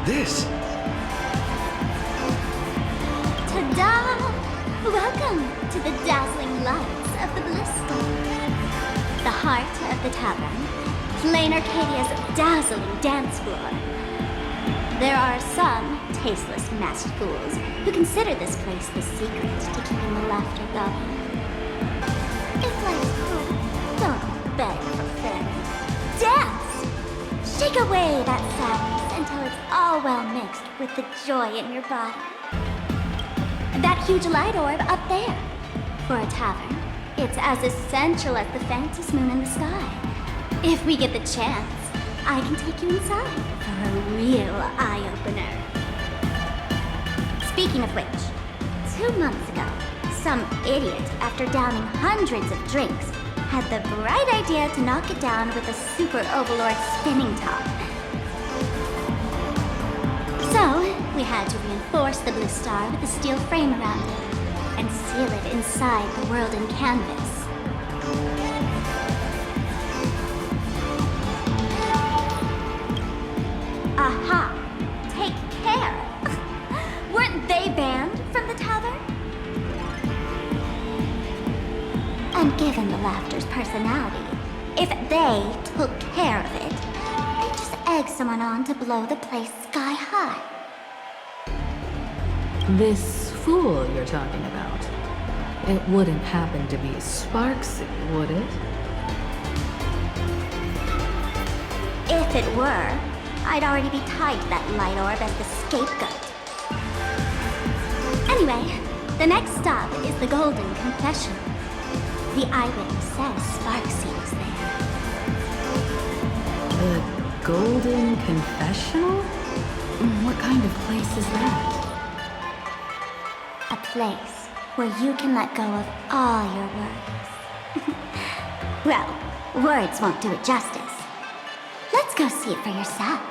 this? Ta-da! Welcome to the dazzling lights of the Blister. The heart of the tavern, Planarcadia's dazzling dance floor. There are some tasteless masked fools who consider this place the secret to keeping the laughter going. If life's cruel, don't beg for fame. Dance! Shake away that sadness until it's all well mixed with the joy in your body. That huge light orb up there. For a tavern, it's as essential as the Phantasmoon in the sky. If we get the chance, I can take you inside for a real eye-opener. Speaking of which, 2 months ago, some idiot, after downing hundreds of drinks, had the bright idea to knock it down with a Super Overlord spinning top. So, we had to reinforce the blue star with a steel frame around it, and seal it inside the world in canvas. Aha! Take care! Weren't they banned from the tavern? And given the laughter's personality, if they took care of it, they'd just egg someone on to blow the place sky high. This fool you're talking about, it wouldn't happen to be Sparxie, would it? If it were, I'd already be tied to that light orb as the scapegoat. Anyway, the next stop is the Golden Confessional. The eyewitness says Sparxie was there. The Golden Confessional? What kind of place is that? A place where you can let go of all your worries. Well, words won't do it justice. Let's go see it for yourself.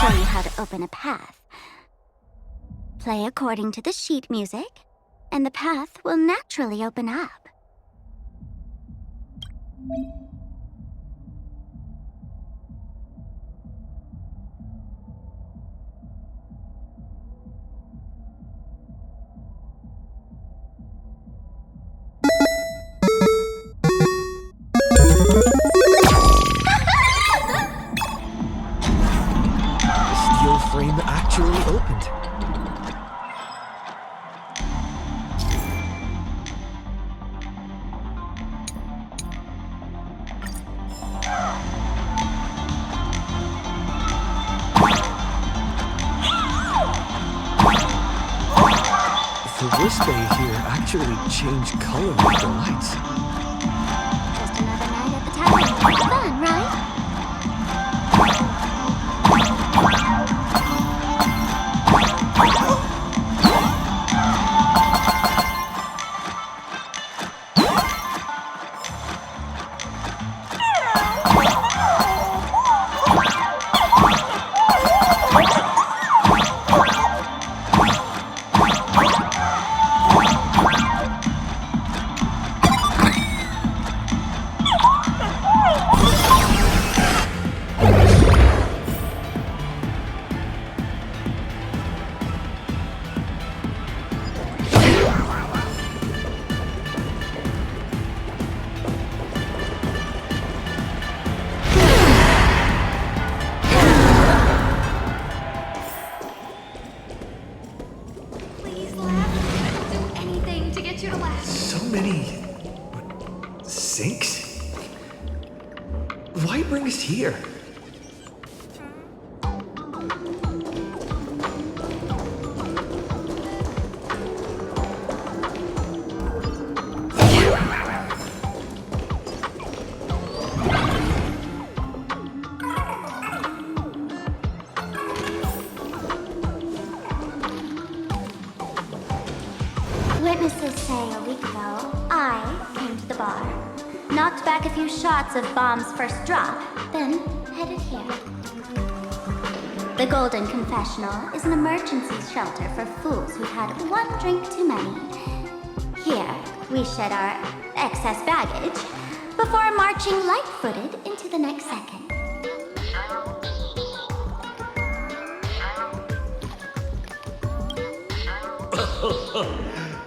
Show you how to open a path. Play according to the sheet music, and the path will naturally open up. Frame actually opened. The wristband here actually changed color with the lights. Just another night at the tavern. Fun, right? So many sinks? Why bring us here? bar, knocked back a few shots of Bomb's first drop, then headed here. The Golden Confessional is an emergency shelter for fools who've had one drink too many. Here, we shed our excess baggage before marching light-footed into the next second.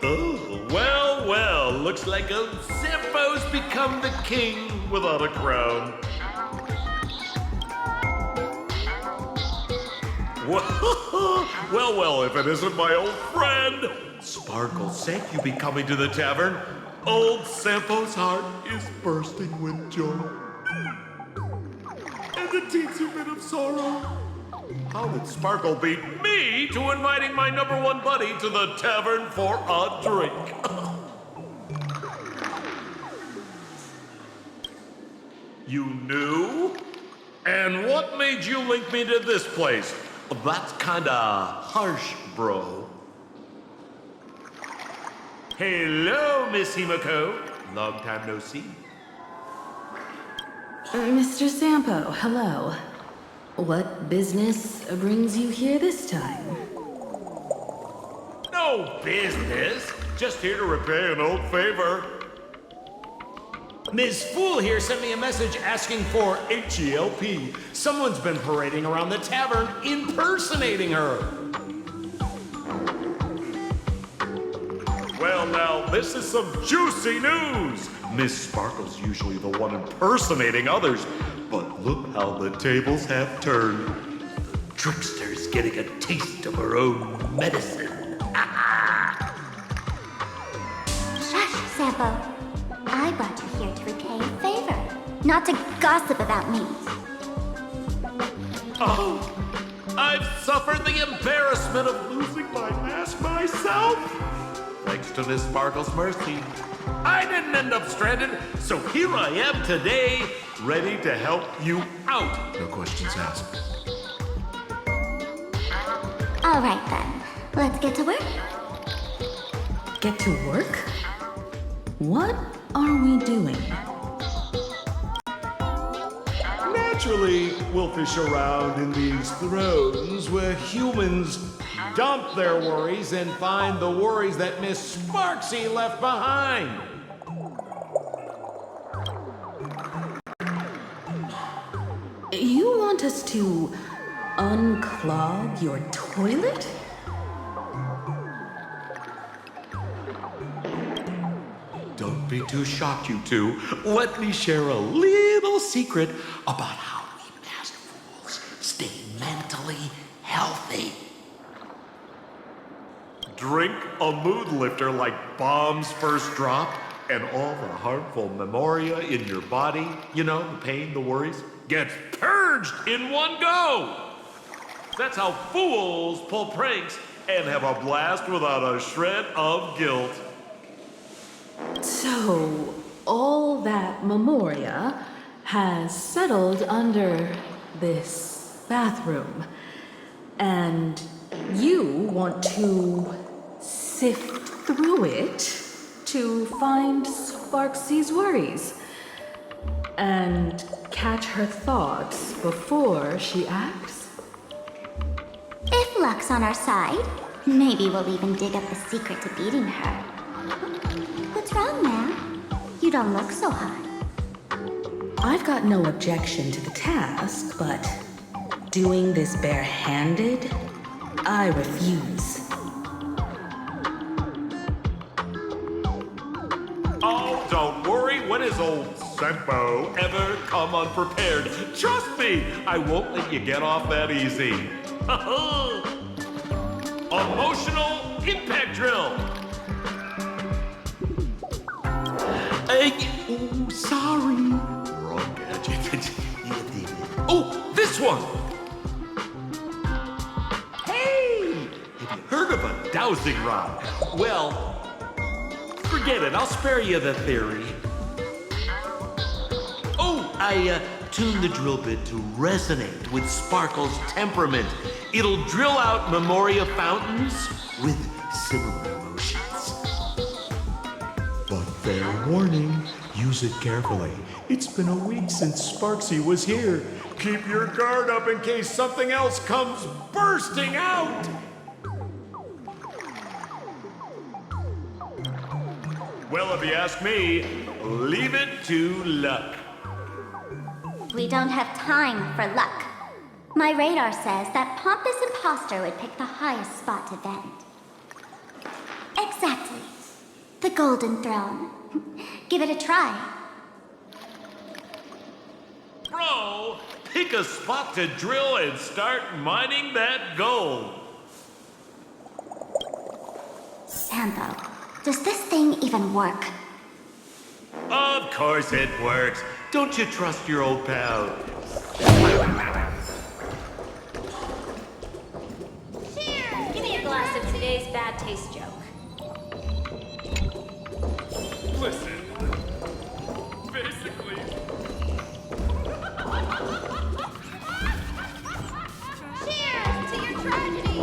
Oh, well, well, looks like old Sampo's become the king without a crown. Well, well, if it isn't my old friend. Sparkle, thank you be coming to the tavern. Old Sampo's heart is bursting with joy. And a teensy bit of sorrow. How would Sparkle beat me to inviting my #1 buddy to the tavern for a drink? You knew? And what made you link me to this place? That's kinda harsh, bro. Hello, Miss HIMEKO. Long time no see. Mr. Sampo, hello. What business brings you here this time? No business. Just here to repay an old favor. Ms. Fool here sent me a message asking for HELP. Someone's been parading around the tavern impersonating her. Well, now, this is some juicy news. Miss Sparkle's usually the one impersonating others, but look how the tables have turned. The trickster's getting a taste of her own medicine. Shush, Sampo. I brought you here to repay a favor, not to gossip about me. Oh, I've suffered the embarrassment of losing my mask myself. Thanks to Miss Sparkle's mercy, I didn't end up stranded, so here I am today, ready to help you out. No questions asked. All right then, let's get to work. Get to work? What are we doing? Naturally, we'll fish around in these thrones where humans dump their worries and find the worries that Miss Sparxie left behind. You want us to unclog your toilet? Don't be too shocked, you two. Let me share a little secret about how we masked fools stay mentally healthy. Drink a mood lifter like Bomb's first drop, and all the harmful memoria in your body, you know, the pain, the worries, gets purged in one go. That's how fools pull pranks and have a blast without a shred of guilt. So, all that memoria has settled under this bathroom. And you want to sift through it to find Sparxie's worries and catch her thoughts before she acts? If luck's on our side, maybe we'll even dig up the secret to beating her. What's wrong, man? You don't look so hot. I've got no objection to the task, but doing this barehanded, I refuse. Oh, don't worry. When has old Sampo ever come unprepared? Trust me, I won't let you get off that easy. Emotional impact drill. Oh, sorry. Wrong gadget. Oh, this one. Hey, have you heard of a dowsing rod? Well, forget it. I'll spare you the theory. Oh, I tuned the drill bit to resonate with Sparkle's temperament. It'll drill out memoria fountains with similar emotions. But Fair warning, use it carefully. It's been a week since Sparxie was here. Keep your guard up in case something else comes bursting out! Well, if you ask me, leave it to luck. We don't have time for luck. My radar says that pompous imposter would pick the highest spot to vent. Exactly. The Golden Throne. Give it a try. Bro, pick a spot to drill and start mining that gold. Pantho, does this thing even work? Of course it works. Don't you trust your old pal? Cheers! Give me a glass of today's bad taste joke. Listen. Basically. Cheers to your tragedy!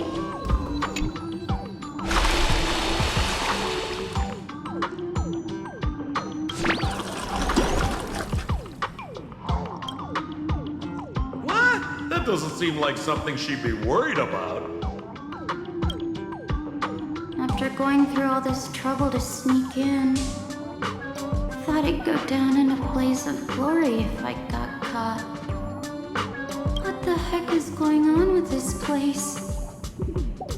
What? That doesn't seem like something she'd be worried about. After going through all this trouble to sneak in, thought I'd go down in a blaze of glory if I got caught. What the heck is going on with this place?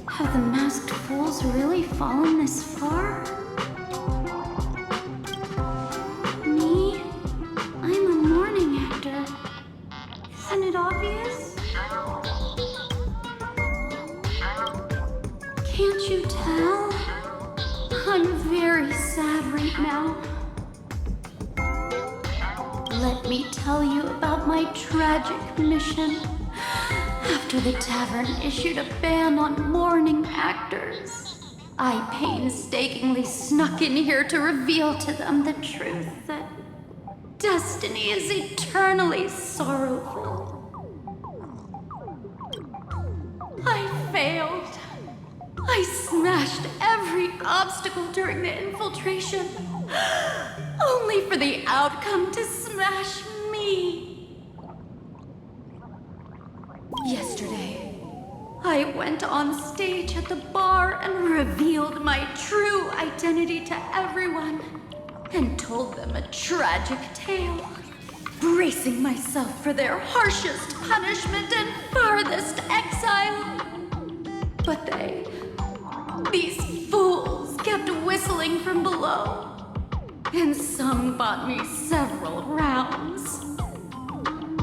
Have the masked fools really fallen this far? Me? I'm a morning actor. Isn't it obvious? Can't you tell? I'm very sad right now. Let me tell you about my tragic mission. After the tavern issued a ban on mourning actors, I painstakingly snuck in here to reveal to them the truth that destiny is eternally sorrowful. I failed. I smashed every obstacle during the infiltration, only for the outcome to smash me. Yesterday, I went on stage at the bar and revealed my true identity to everyone and told them a tragic tale, bracing myself for their harshest punishment and farthest exile. But these fools kept whistling from below, and some bought me several rounds.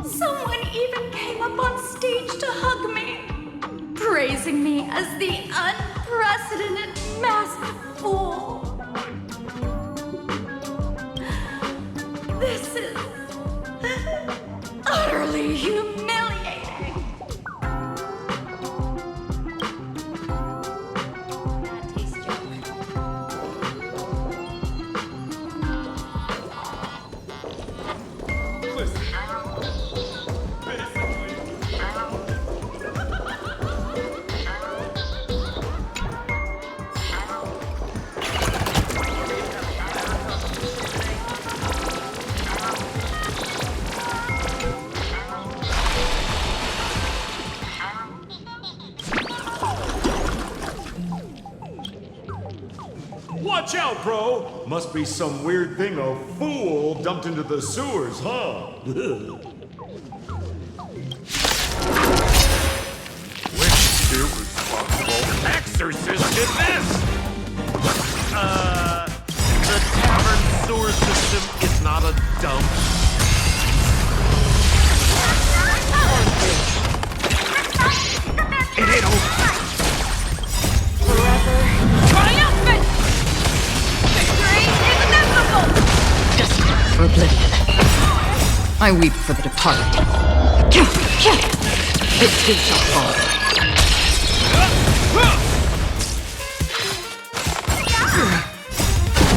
Someone even came up on stage to hug me, praising me as the unprecedented masked fool. This is utterly humiliating. Bad taste joke. Listen. Watch out, bro! Must be some weird thing a fool dumped into the sewers, huh? Which irresponsible exorcist did this? The tavern sewer system is not a dump. It ain't over. Triumphant! Victory is inevitable! Destined for oblivion. I weep for the departed. It too shall fall.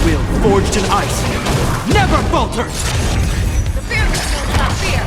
Will forged in ice never falters! The fear knows not fear!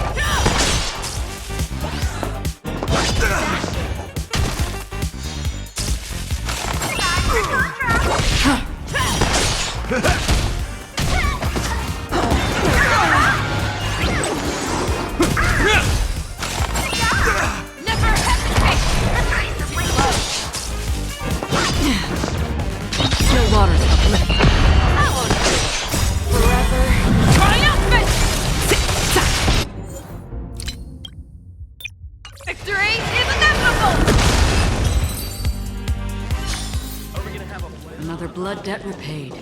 Blood debt repaid.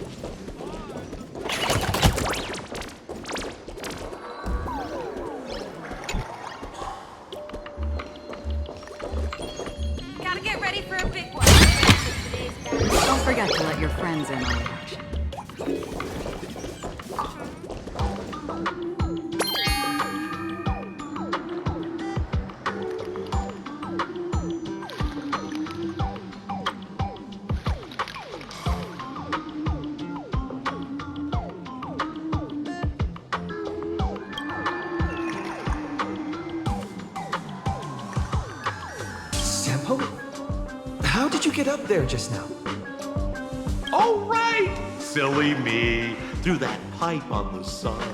Gotta get ready for a big one. Don't forget to let your friends in on the action. Sampo? How did you get up there just now? Oh, right! Silly me. Through that pipe on the side.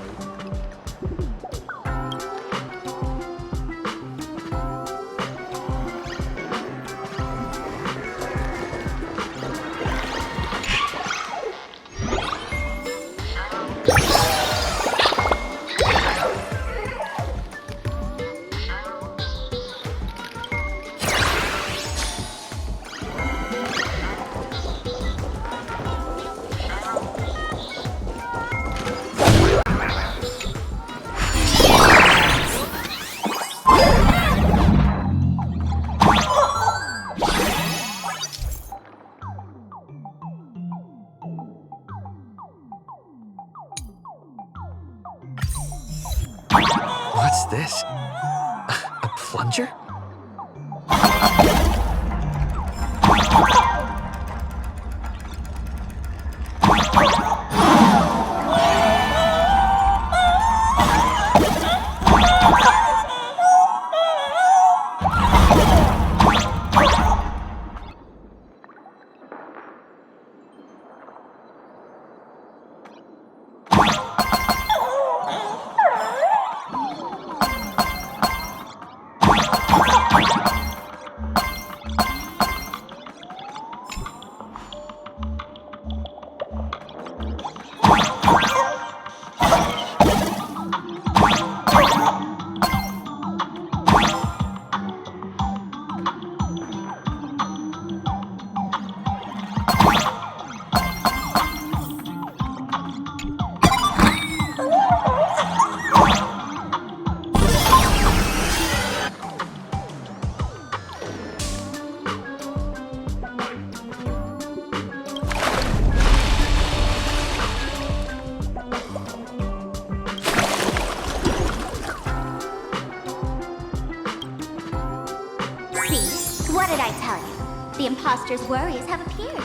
What's this? A plunger? See, what did I tell you? The imposter's worries have appeared.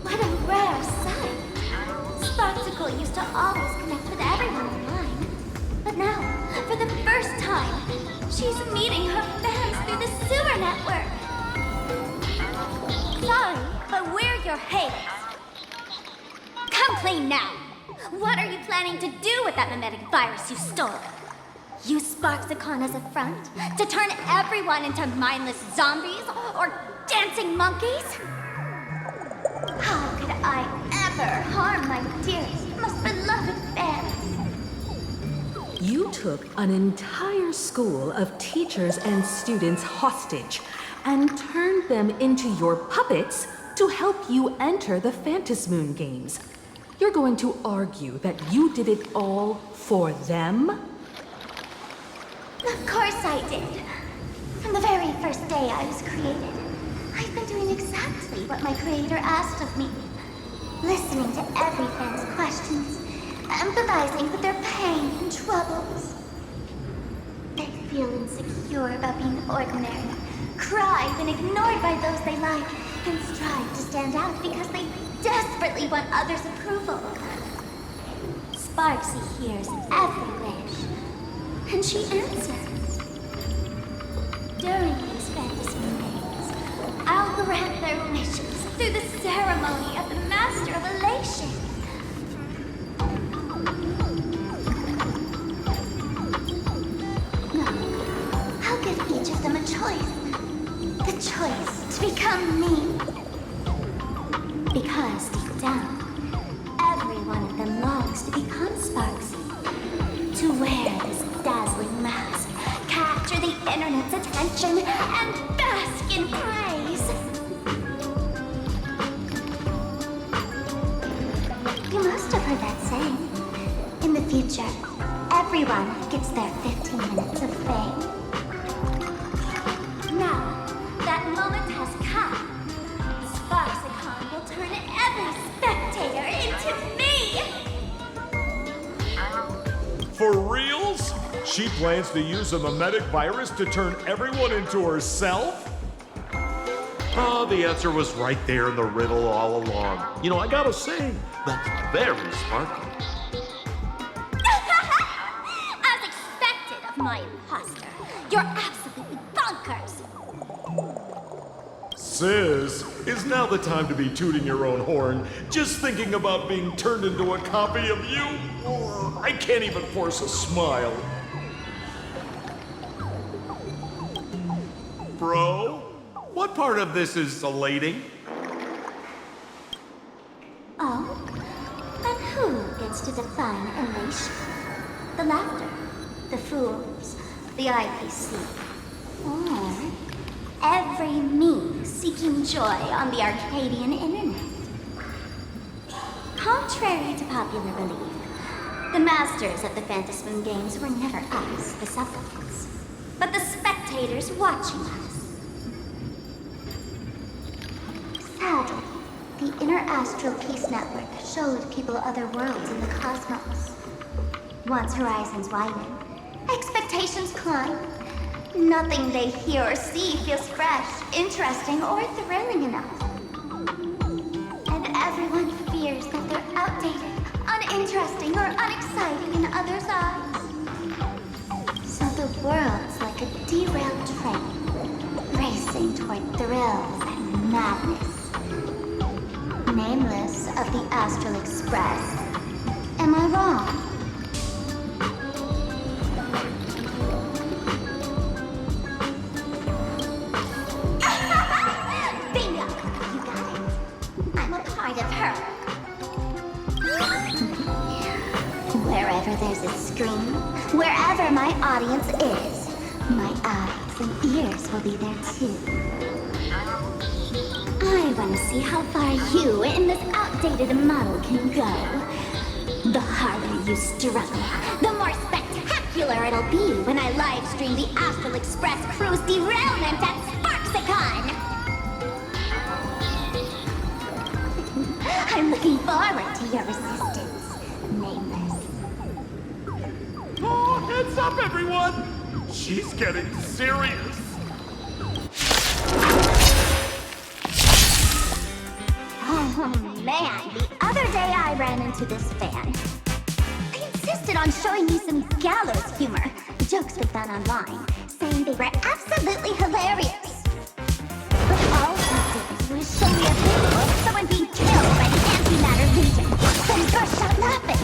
What a rare sight. Sparxie used to always connect with everyone online. But now, for the first time, she's meeting her fans through the sewer network. Sorry, but we're your haters. Come clean now. What are you planning to do with that mimetic virus you stole? Use Sparxie as a front to turn everyone into mindless zombies or dancing monkeys? How could I ever harm my dearest, most beloved fans? You took an entire school of teachers and students hostage and turned them into your puppets to help you enter the Phantasmoon Games. You're going to argue that you did it all for them? Of course I did. From the very first day I was created, I've been doing exactly what my creator asked of me. Listening to every fan's questions, empathizing with their pain and troubles. They feel insecure about being ordinary, cry when ignored by those they like, and strive to stand out because they desperately want others' approval. Sparxie hears every wish, and she answers. During these Phantasmoon Games, I'll grant their wishes through the ceremony of the Master of Elation. No, I'll give each of them a choice. The choice to become me. Because deep down, every one of them longs to become Sparxie. To wear this dazzling mask, capture the everyone gets their 15 minutes of fame. Now, that moment has come. Sparxie will turn every spectator into me! For reals? She plans to use a mimetic virus to turn everyone into herself? Oh, the answer was right there in the riddle all along. You know, I gotta say, that's very sparkly. As expected of my imposter, you're absolutely bonkers! Sis, is now the time to be tooting your own horn, just thinking about being turned into a copy of you? I can't even force a smile. Bro, what part of this is elating? Oh? And who gets to define elation? The laughter, the fools, the IPC, or every me seeking joy on the Arcadian internet? Contrary to popular belief, the masters of the Phantasmoon Games were never us, the supplicants, but the spectators watching us. Sadly, the Inner Astral Peace Network showed people other worlds in the cosmos. Once horizons widen, expectations climb. Nothing they hear or see feels fresh, interesting, or thrilling enough. And everyone fears that they're outdated, uninteresting, or unexciting in others' eyes. So the world's like a derailed train, racing toward thrills and madness. Nameless of the Astral Express. Am I wrong? Bingo! You got it. I'm a part of her. Wherever there's a screen, wherever my audience is, my eyes and ears will be there too. I want to see how far you in this outdated model can go. The harder you struggle, the more spectacular it'll be when I live stream the Astral Express cruise derailment at Sparxie. I'm looking forward to your resistance, Nameless. Oh, heads up, everyone! She's getting serious. Oh man, the other day I ran into this fan. They insisted on showing me some gallows humor, jokes they found online, saying they were absolutely hilarious. But all he did was show me a video of someone being killed by the Antimatter Legion, then burst out laughing.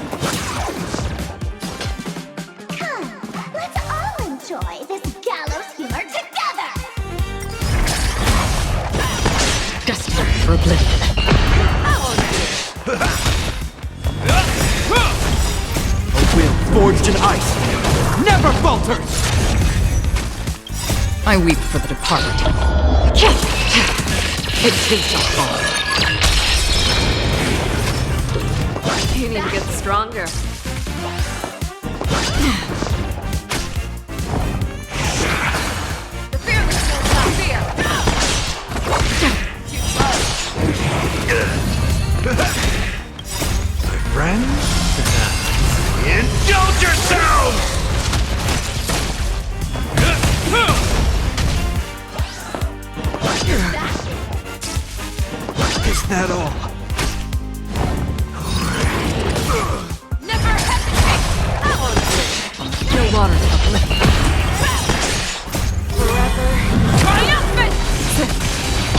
Come, let's all enjoy this gallows humor together! Destined for oblivion. A will forged in ice never falters! I weep for the departed. It takes a fall. You need to get stronger. The fearless knows not fear. Too close. My friends, Indulge yourselves! is that all? Never hesitate. That one's No water to oblivion. forever triumphant.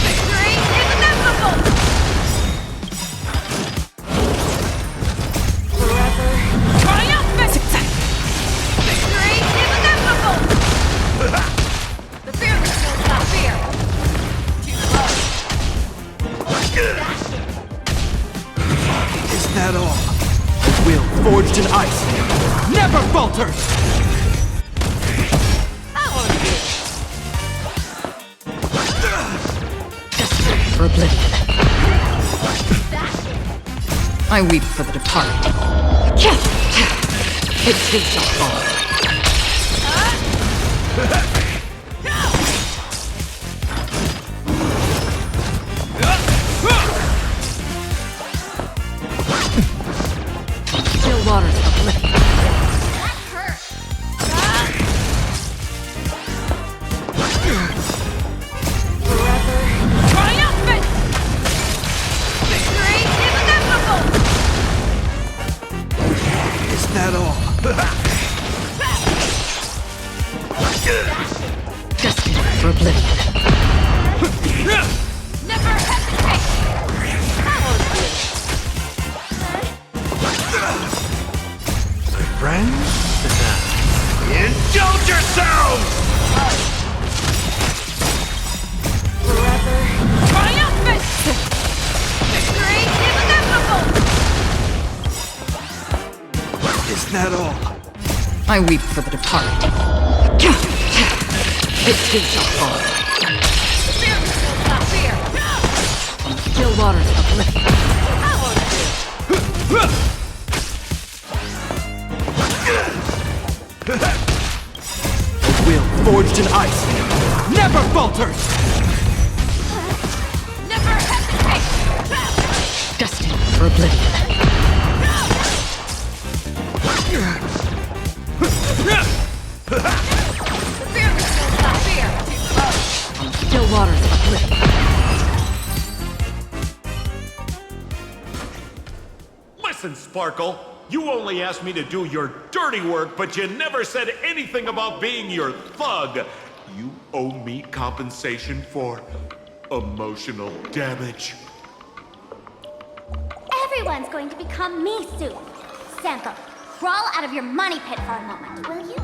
Victory is inevitable. Forever triumphant. Success. Victory is inevitable. The fearless knows not fear. Too close. Is that all? A will forged in ice never falters! That one's Destined for oblivion. I weep for the departed. It takes a fall. Still waters uplifting. That hurt. Forever triumphant! Victory inevitable! Is that all? Destined for oblivion. Never hesitate! Friends? Indulge yourselves! Forever triumphant! Victory inevitable! Is that all? I weep for the departed. It too shall fall. Fear not fear! Still waters uplifting. A will forged in ice never falters! Never hesitate! Destined for oblivion. Fear not fear! Still waters uplifting. Listen, Sparkle. You only asked me to do your dirty work, but you never said anything about being your thug. You owe me compensation for emotional damage. Everyone's going to become me soon. Sample, crawl out of your money pit for a moment, will you?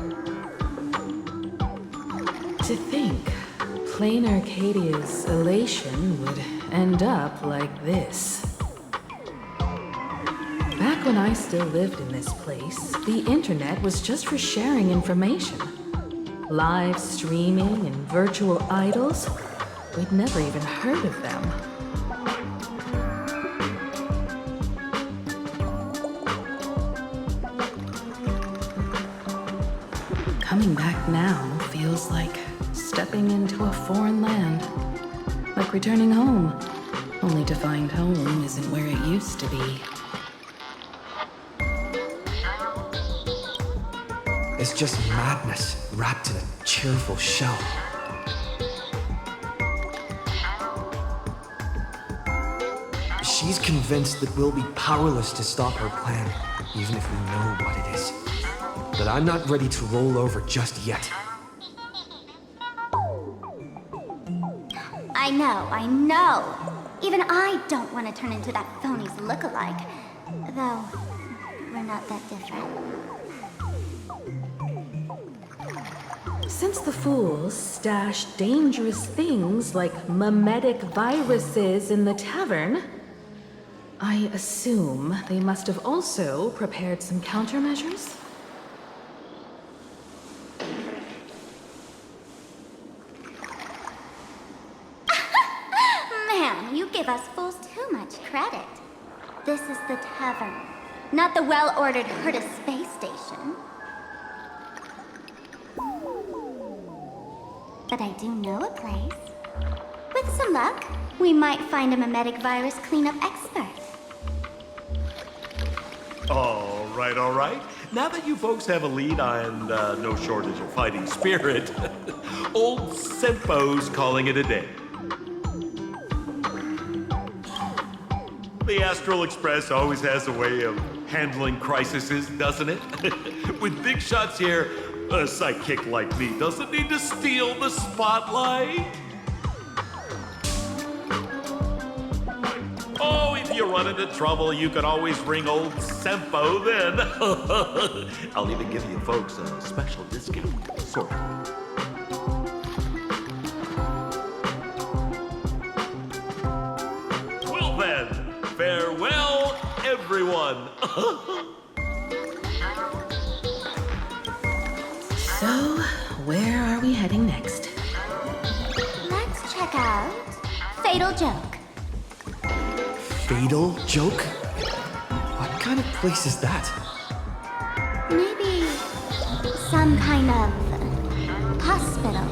To think, Planarcadia's elation would end up like this. Back when I still lived in this place, the internet was just for sharing information. Live streaming and virtual idols, we'd never even heard of them. Coming back now feels like stepping into a foreign land. Like returning home, only to find home isn't where it used to be. It's just madness wrapped in a cheerful shell. She's convinced that we'll be powerless to stop her plan, even if we know what it is. But I'm not ready to roll over just yet. I know. Even I don't want to turn into that phony's lookalike. Though, we're not that different. Since the fools stash dangerous things like mimetic viruses in the tavern, I assume they must have also prepared some countermeasures? Man, you give us fools too much credit. This is the tavern, not the well-ordered Herta space station. But I do know a place. With some luck, we might find a mimetic virus cleanup expert. All right. Now that you folks have a lead and no shortage of fighting spirit, old Senpo's calling it a day. The Astral Express always has a way of handling crises, doesn't it? With big shots here, a sidekick like me doesn't need to steal the spotlight. Oh, if you run into trouble, you can always ring old Senpo then. I'll even give you folks a special discount, sort of. Well then, farewell, everyone. So, where are we heading next? Let's check out Fatal Joke. Fatal joke? What kind of place is that? Maybe some kind of hospital.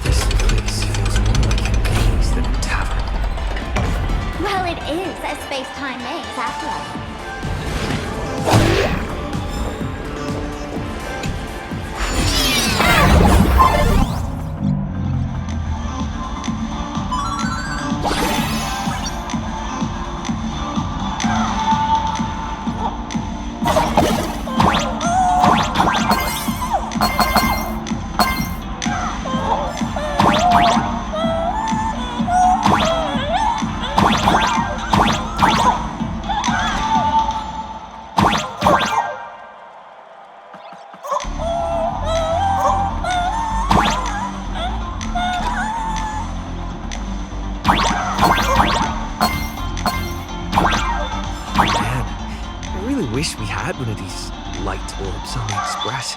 This place feels more like a maze than a tavern. Well, it is a space-time maze, after all. Man, I really wish we had one of these light orbs on the Express.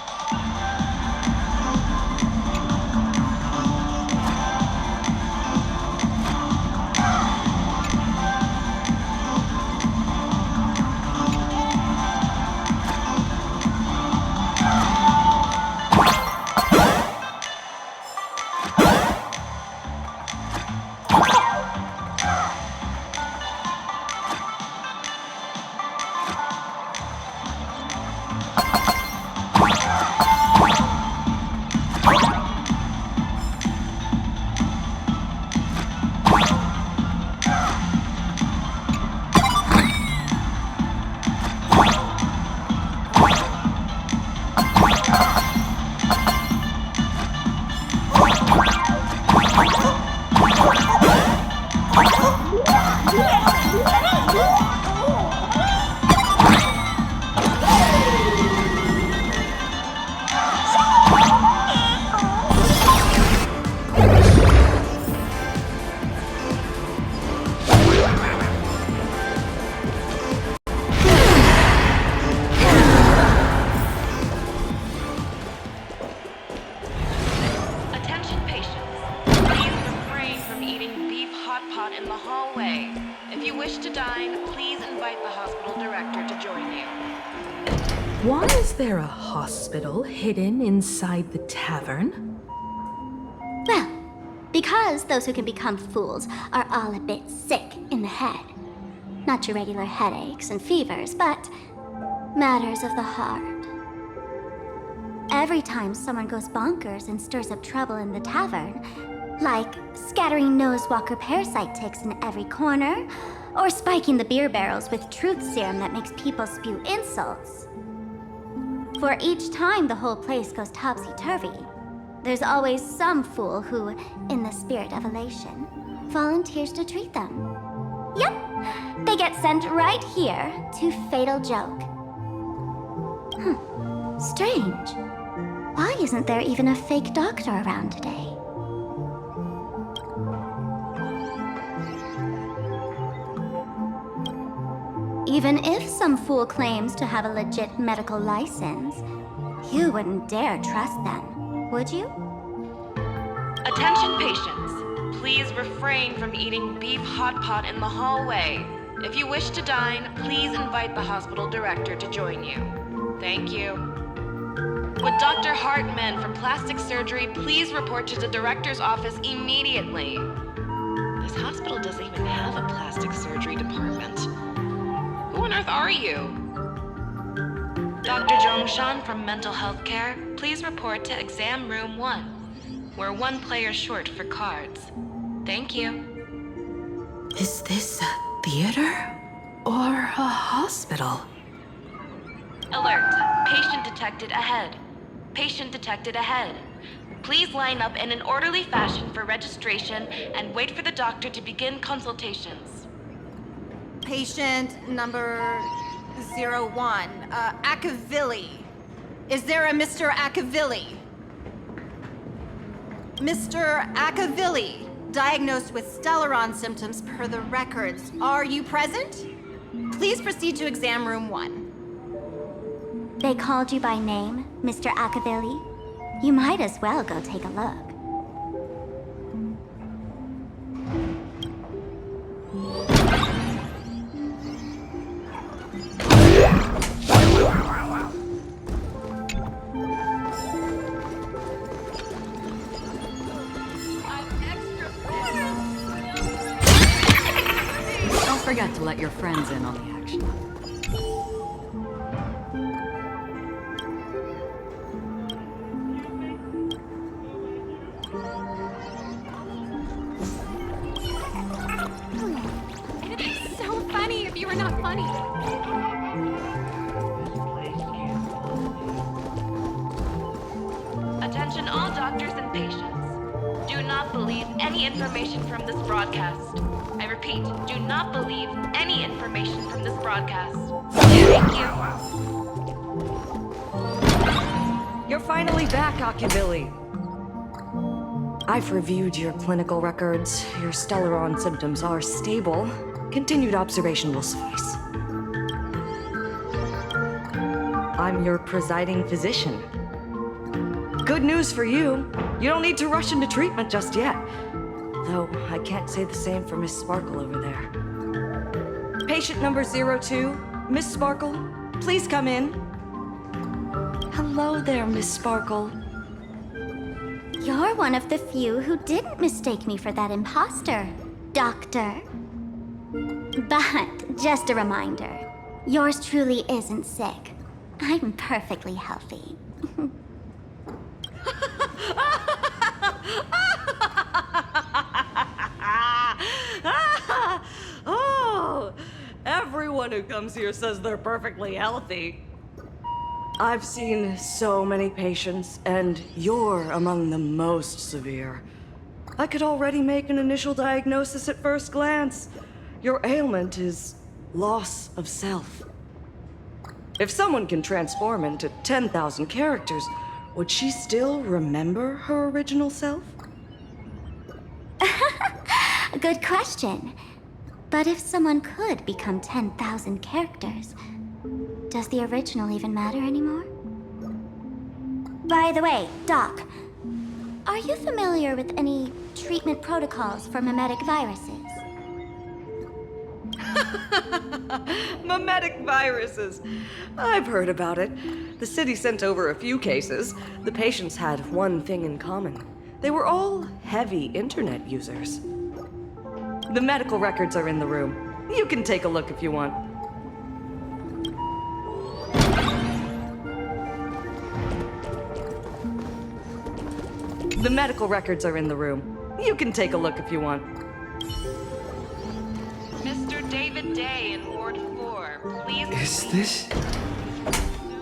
Attention patients. Please refrain from eating beef hot pot in the hallway. If you wish to dine, please invite the hospital director to join you. Why is there a hospital hidden inside the tavern? Well, because those who can become fools are all a bit sick in the head. Not your regular headaches and fevers, but matters of the heart. Every time someone goes bonkers and stirs up trouble in the tavern, like scattering nosewalker parasite ticks in every corner, or spiking the beer barrels with truth serum that makes people spew insults. For each time the whole place goes topsy-turvy, there's always some fool who, in the spirit of elation, volunteers to treat them. Yep, they get sent right here to Fatal Joke. Strange. Why isn't there even a fake doctor around today? Even if some fool claims to have a legit medical license, you wouldn't dare trust them, would you? Attention patients. Please refrain from eating beef hot pot in the hallway. If you wish to dine, please invite the hospital director to join you. Thank you. Would Dr. Hartman from Plastic Surgery please report to the director's office immediately? This hospital doesn't even have a plastic surgery department. Who on earth are you? Dr. Zhongshan from Mental Health Care, please report to Exam Room 1. We're one player short for cards. Thank you. Is this a theater or a hospital? Alert. Patient detected ahead. Patient detected ahead. Please line up in an orderly fashion for registration and wait for the doctor to begin consultations. Patient number 01, Akavili. Is there a Mr. Akavilli? Mr. Akavilli, diagnosed with Stellaron symptoms per the records. Are you present? Please proceed to exam room 1. They called you by name, Mr. Akavilli? You might as well go take a look. Don't forget to let your friends in on the action. It'd be so funny if you were not funny. Attention all doctors and patients. Do not believe any information from this broadcast. I repeat, do not believe any information from this broadcast. Thank you. You're finally back, Akavilli. I've reviewed your clinical records. Your Stellaron symptoms are stable. Continued observation will suffice. I'm your presiding physician. Good news for you. You don't need to rush into treatment just yet. Though I can't say the same for Miss Sparkle over there. Patient number 02, Miss Sparkle, please come in. Hello there, Miss Sparkle. You're one of the few who didn't mistake me for that imposter, Doctor. But just a reminder, yours truly isn't sick. I'm perfectly healthy. Oh, everyone who comes here says they're perfectly healthy. I've seen so many patients, and you're among the most severe. I could already make an initial diagnosis at first glance. Your ailment is loss of self. If someone can transform into 10,000 characters, would she still remember her original self? Good question. But if someone could become 10,000 characters, does the original even matter anymore? By the way, Doc, are you familiar with any treatment protocols for mimetic viruses? Mimetic viruses. I've heard about it. The city sent over a few cases. The patients had one thing in common. They were all heavy internet users. The medical records are in the room. You can take a look if you want. The medical records are in the room. You can take a look if you want. Mr. David Day in Ward 4, please. Is this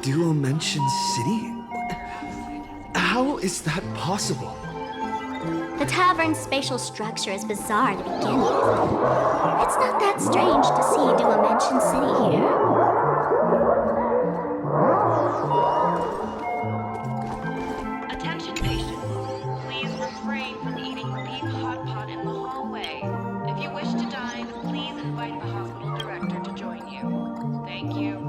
Duomension City? How is that possible? The tavern's spatial structure is bizarre to begin with. It's not that strange to see Duomension City here. Attention patients. Please refrain from eating beef hot pot in the hallway. If you wish to dine, please invite the hospital director to join you. Thank you.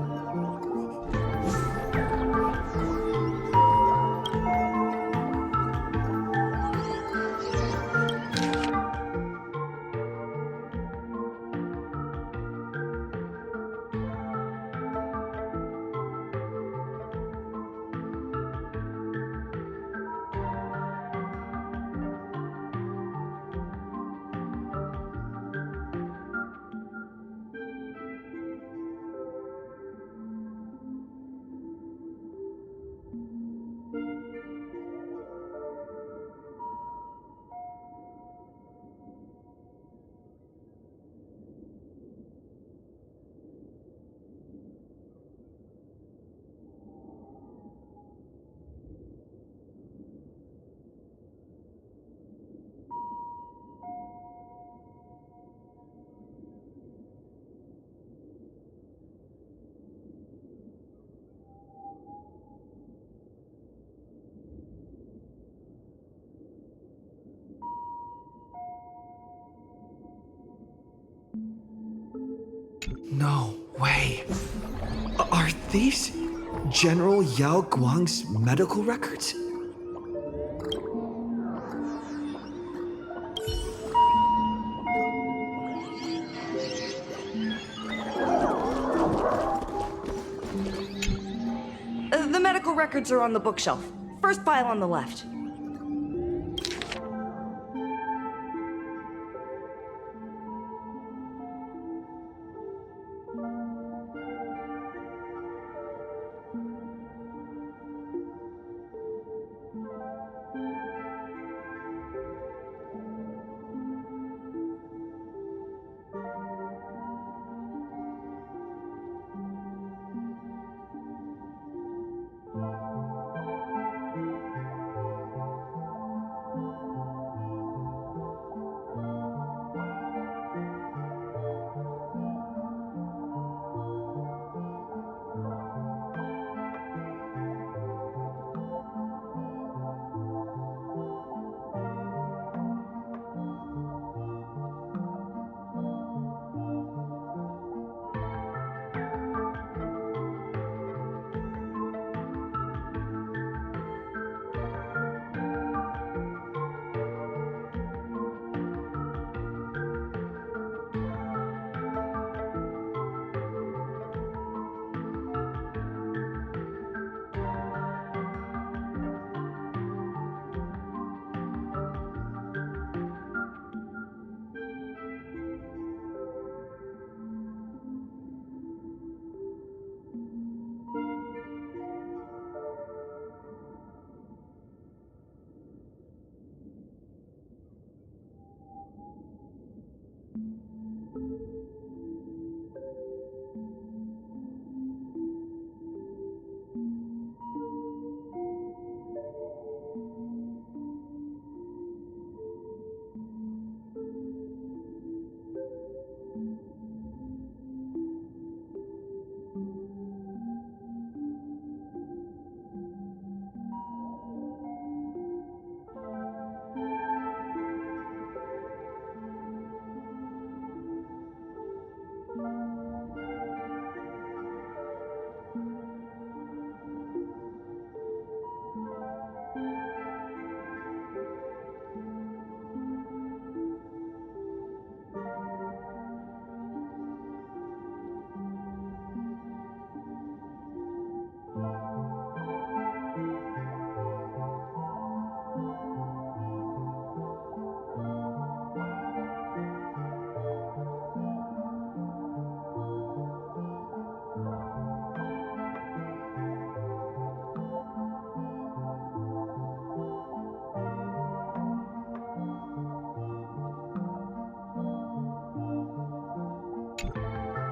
No way. Are these General Yao Guang's medical records? The medical records are on the bookshelf. First pile on the left.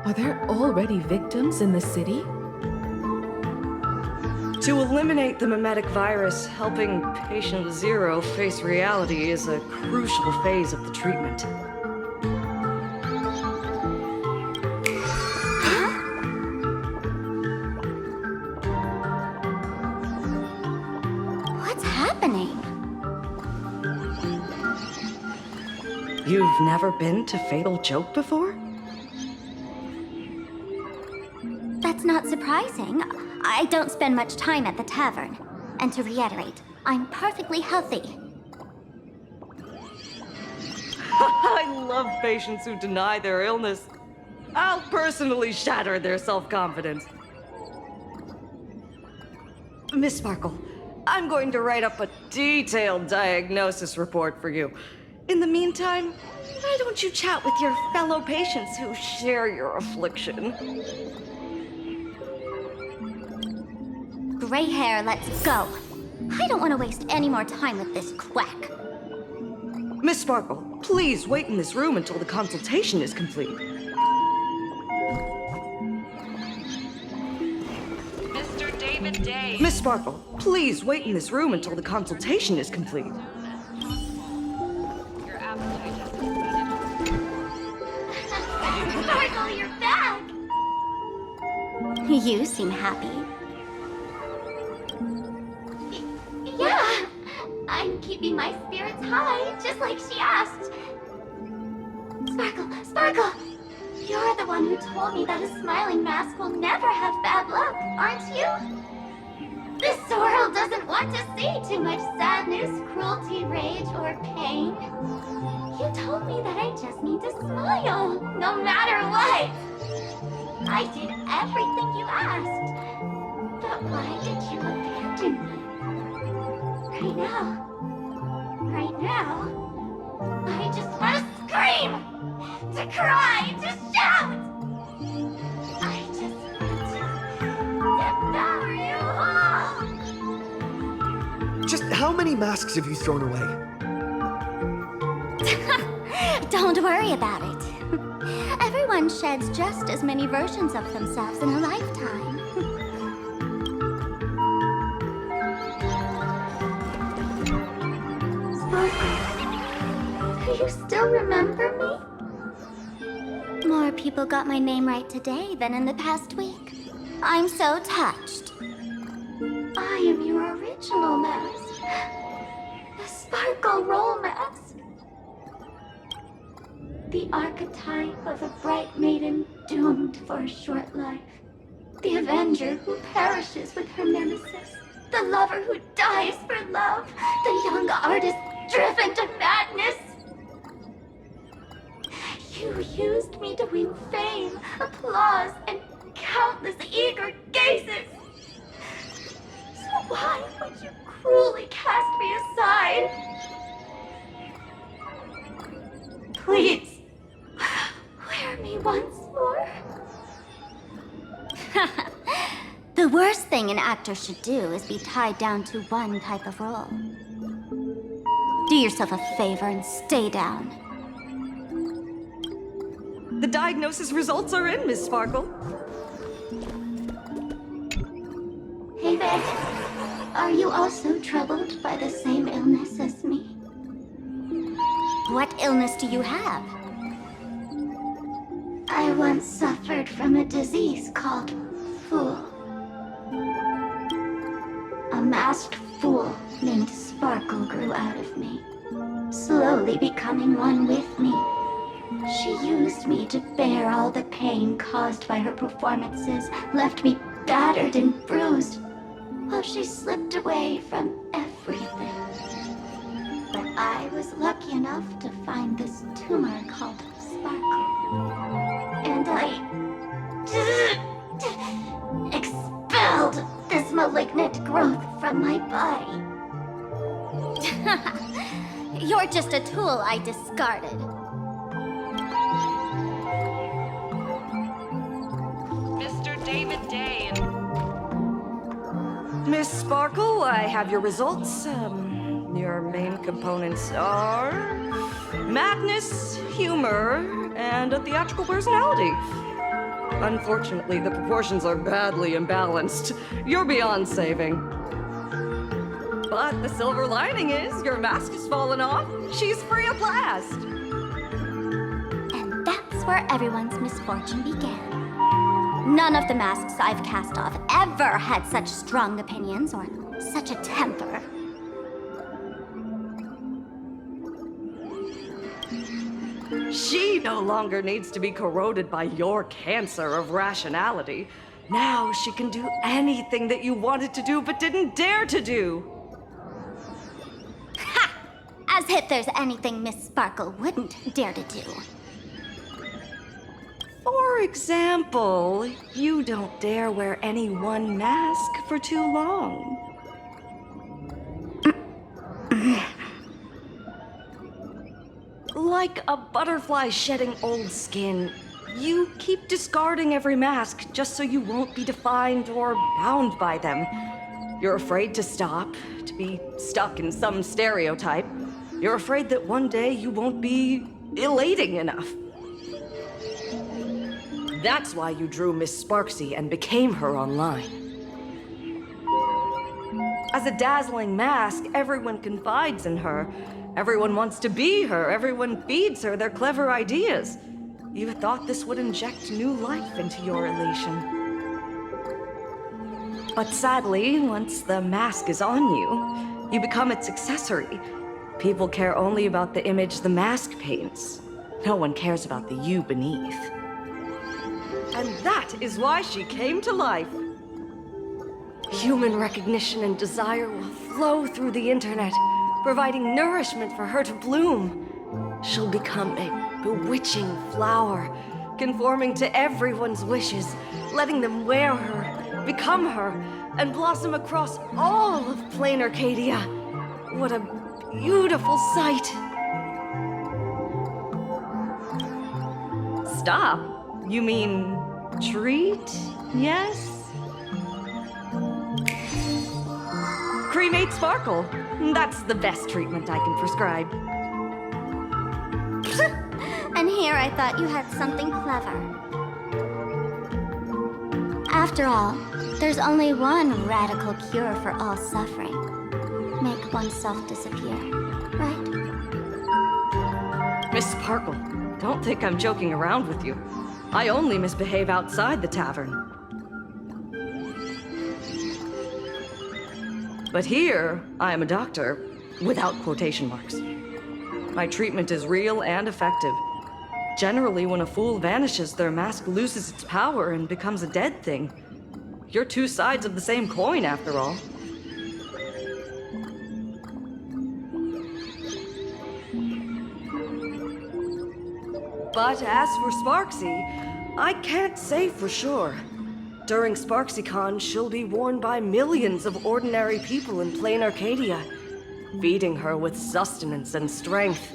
Are there already victims in the city? To eliminate the mimetic virus, helping Patient Zero face reality is a crucial phase of the treatment. What's happening? You've never been to Fatal Joke before? That's not surprising. I don't spend much time at the tavern. And to reiterate, I'm perfectly healthy. I love patients who deny their illness. I'll personally shatter their self-confidence. Miss Sparkle, I'm going to write up a detailed diagnosis report for you. In the meantime, why don't you chat with your fellow patients who share your affliction? Gray hair, let's go. I don't want to waste any more time with this quack. Miss Sparkle, please wait in this room until the consultation is complete. Mr. David Day. Miss Sparkle, please wait in this room until the consultation is complete. Your appetite has exceeded. Sparkle, you're back! You seem happy. Yeah, I'm keeping my spirits high, just like she asked. Sparkle, Sparkle, you're the one one who told me that a smiling mask will never have bad luck, aren't you? This world doesn't want to see too much sadness, cruelty, rage, or pain. You told me that I just need to smile, no matter what. I did everything you asked. But why did you abandon me? Right now, I just want to scream, to cry, to shout. I just want to devour you all. Just how many masks have you thrown away? Don't worry about it. Everyone sheds just as many versions of themselves in a lifetime. Do you still remember me? More people got my name right today than in the past week. I'm so touched. I am your original mask. The Sparkle Roll mask. The archetype of a bright maiden doomed for a short life. The avenger who perishes with her nemesis. The lover who dies for love. The young artist driven to madness. You used me to win fame, applause, and countless eager gazes. So why would you cruelly cast me aside? Please, wear me once more. The worst thing an actor should do is be tied down to one type of role. Do yourself a favor and stay down. The diagnosis results are in, Miss Sparkle. Hey there. Are you also troubled by the same illness as me? What illness do you have? I once suffered from a disease called Fool. A masked fool named Sparkle grew out of me, slowly becoming one with me. She used me to bear all the pain caused by her performances, left me battered and bruised, while she slipped away from everything. But I was lucky enough to find this tumor called Sparkle. And I expelled this malignant growth from my body. You're just a tool I discarded. Mr. David Day and Miss Sparkle, I have your results. Your main components are madness, humor, and a theatrical personality. Unfortunately, the proportions are badly imbalanced. You're beyond saving. But the silver lining is your mask has fallen off. She's free at last. And that's where everyone's misfortune began. None of the masks I've cast off ever had such strong opinions or such a temper. She no longer needs to be corroded by your cancer of rationality. Now she can do anything that you wanted to do but didn't dare to do. Ha! As if there's anything Miss Sparkle wouldn't dare to do. For example, you don't dare wear any one mask for too long. Like a butterfly shedding old skin, you keep discarding every mask just so you won't be defined or bound by them. You're afraid to stop, to be stuck in some stereotype. You're afraid that one day you won't be elating enough. That's why you drew Miss Sparxie and became her online. As a dazzling mask, everyone confides in her. Everyone wants to be her. Everyone feeds her their clever ideas. You thought this would inject new life into your elation. But sadly, once the mask is on you, you become its accessory. People care only about the image the mask paints. No one cares about the you beneath. And that is why she came to life. Human recognition and desire will flow through the internet, providing nourishment for her to bloom. She'll become a bewitching flower, conforming to everyone's wishes, letting them wear her, become her, and blossom across all of Planarcadia. What a beautiful sight! Stop? You mean treat? Yes? Cremate Sparkle. That's the best treatment I can prescribe. And here I thought you had something clever. After all, there's only one radical cure for all suffering. Make oneself disappear, right? Miss Sparkle, don't think I'm joking around with you. I only misbehave outside the tavern. But here, I am a doctor, without quotation marks. My treatment is real and effective. Generally, when a fool vanishes, their mask loses its power and becomes a dead thing. You're two sides of the same coin, after all. But as for Sparxie, I can't say for sure. During SparxieCon, she'll be worn by millions of ordinary people in Planarcadia, feeding her with sustenance and strength.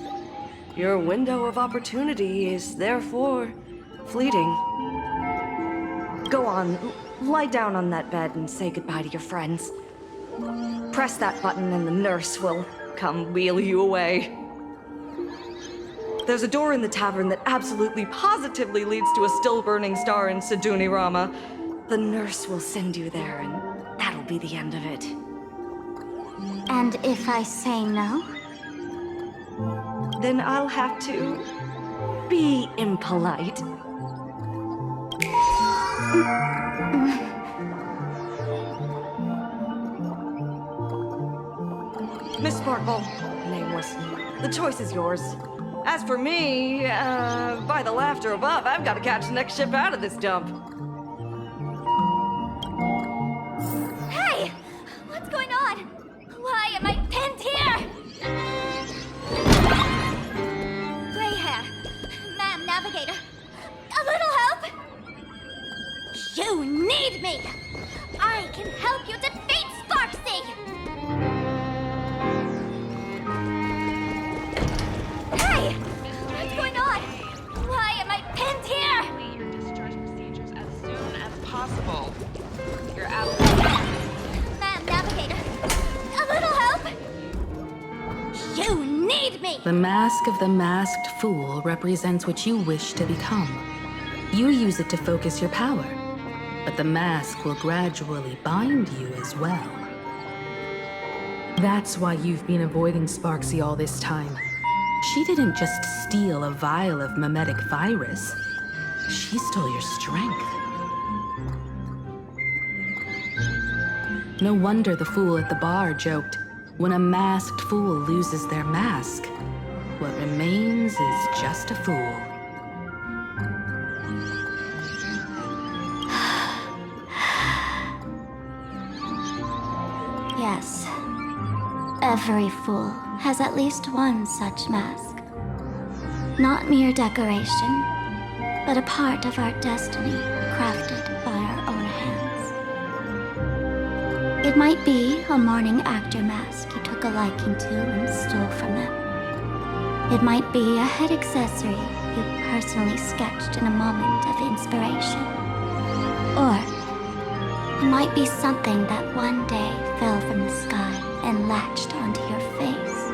Your window of opportunity is therefore fleeting. Go on, lie down on that bed and say goodbye to your friends. Press that button and the nurse will come wheel you away. There's a door in the tavern that absolutely positively leads to a still-burning star in Sidunirama. The nurse will send you there, and that'll be the end of it. And if I say no? Then I'll have to be impolite. Miss Sparkle, nameless, the choice is yours. As for me, by the laughter above, I've got to catch the next ship out of this dump. Hey! What's going on? Why am I pinned here? Gray hair. Ma'am, navigator. A little help? You need me! I can help you defeat Sparxie! Hey! What's going on? Why am I pinned here? Complete your discharge procedures as soon as possible. You're out. Ma'am, navigator. A little help? You need me! The mask of the masked fool represents what you wish to become. You use it to focus your power, but the mask will gradually bind you as well. That's why you've been avoiding Sparxie all this time. She didn't just steal a vial of mimetic virus. She stole your strength. No wonder the fool at the bar joked, when a masked fool loses their mask, what remains is just a fool. Yes. Every fool has at least one such mask. Not mere decoration, but a part of our destiny crafted by our own hands. It might be a morning actor mask you took a liking to and stole from them. It might be a head accessory you personally sketched in a moment of inspiration. Or it might be something that one day fell from the sky and latched onto your face.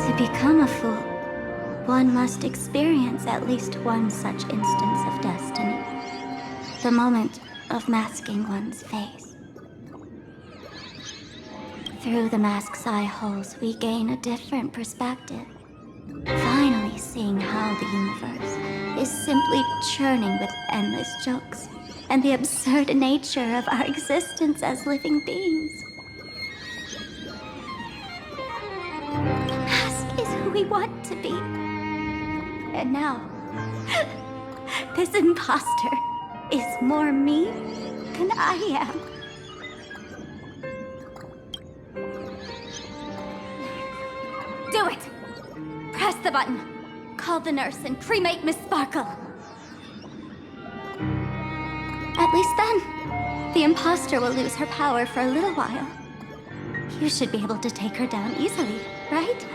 To become a fool, one must experience at least one such instance of destiny. The moment of masking one's face. Through the mask's eye holes, we gain a different perspective. Finally seeing how the universe is simply churning with endless jokes and the absurd nature of our existence as living beings. The mask is who we want to be. And now, This imposter is more me than I am. Do it! Press the button. Call the nurse and cremate Miss Sparkle. At least then, the imposter will lose her power for a little while. You should be able to take her down easily, right?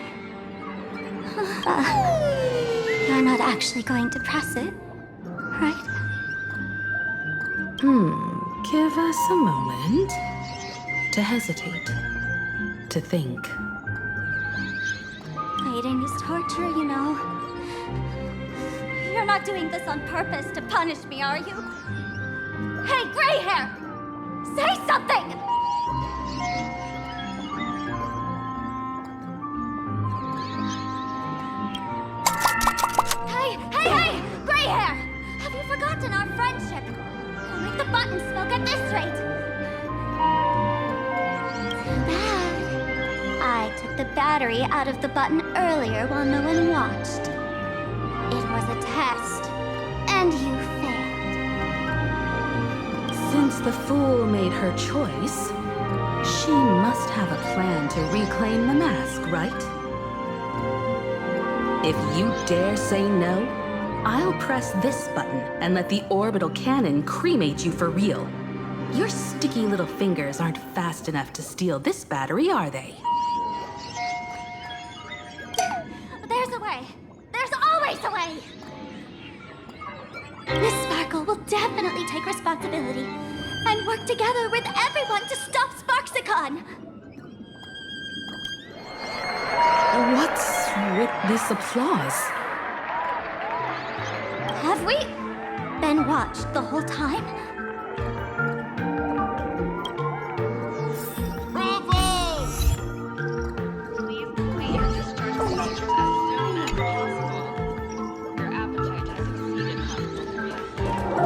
You're not actually going to press it, right? Give us a moment to hesitate, to think. Waiting is torture, you know. You're not doing this on purpose to punish me, are you? Hey, gray hair! Say something! Hey! Gray hair! Have you forgotten our friendship? You'll make the button smoke at this rate. Too bad. I took the battery out of the button earlier while no one watched. It was a test, and you failed. Since the fool made her choice, she must have a plan to reclaim the mask, right? If you dare say no, I'll press this button and let the orbital cannon cremate you for real. Your sticky little fingers aren't fast enough to steal this battery, are they? There's a way. There's always a way. Miss Sparkle will definitely take responsibility and work together with everyone to stop Sparxicon. What's with this applause? Have we been watched the whole time? Bravo! Please complete your discharge procedures as soon as possible. Your appetite has exceeded hospital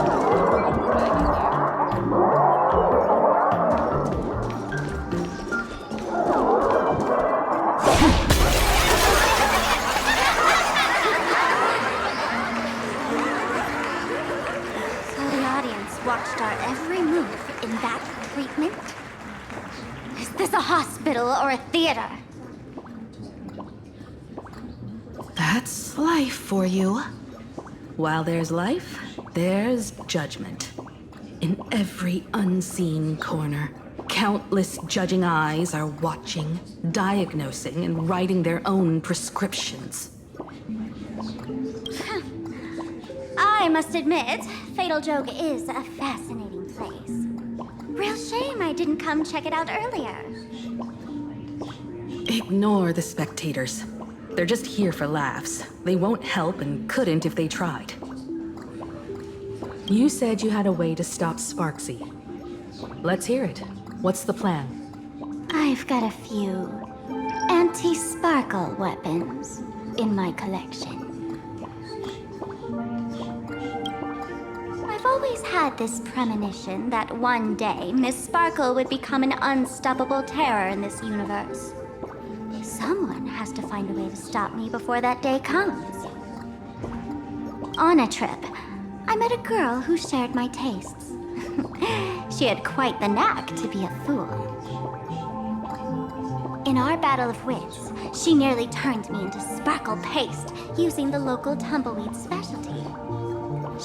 So the audience watched our every move in that treatment? Is this a hospital or a theater? That's life for you. While there's life, there's judgment. In every unseen corner, countless judging eyes are watching, diagnosing, and writing their own prescriptions. I must admit, Fatal Joke is a fascinating place. Real shame I didn't come check it out earlier. Ignore the spectators. They're just here for laughs. They won't help and couldn't if they tried. You said you had a way to stop Sparxie. Let's hear it. What's the plan? I've got a few anti-sparkle weapons in my collection. I've always had this premonition that one day Miss Sparkle would become an unstoppable terror in this universe. Someone has to find a way to stop me before that day comes. On a trip, I met a girl who shared my tastes. She had quite the knack to be a fool. In our battle of wits, she nearly turned me into sparkle paste using the local tumbleweed specialty.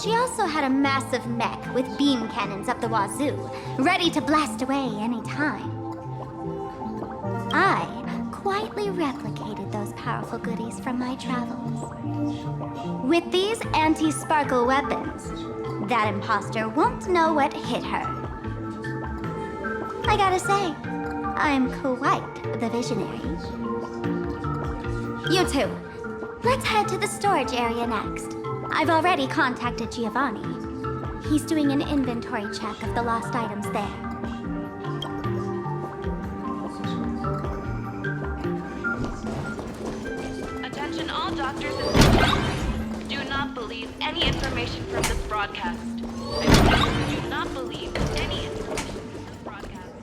She also had a massive mech with beam cannons up the wazoo, ready to blast away any time. I quietly replicated those powerful goodies from my travels. With these anti-sparkle weapons, that imposter won't know what hit her. I gotta say, I'm quite the visionary. You two, let's head to the storage area next. I've already contacted Giovanni. He's doing an inventory check of the lost items there. Attention all doctors and do not believe any information from this broadcast. I do not believe any information from this broadcast.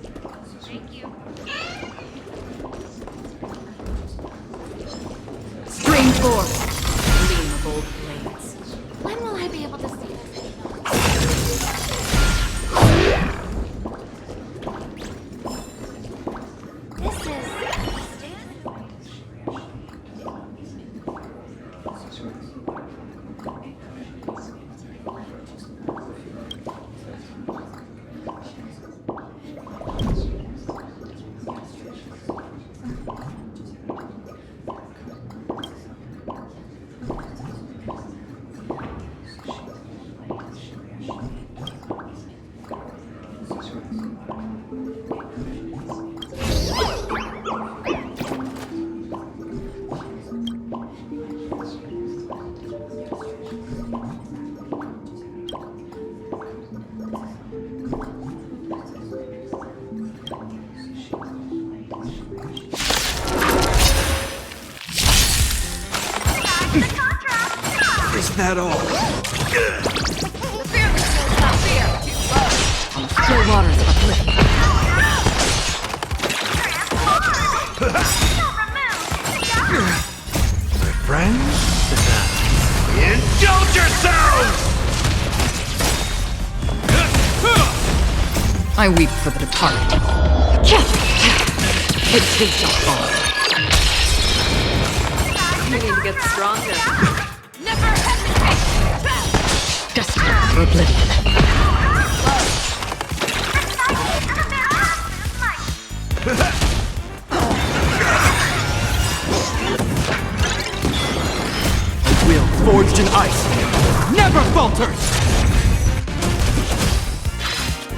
Thank you. String forth! Gleam of old blades. When will I be able to Is that all? The fearless knows not fear. Too slow. Still waters uplifted. My friends? Indulge yourselves! I weep for the departed. It takes a fall. You need to get stronger. Never hesitate. Destined for oblivion. A will forged in ice never falters!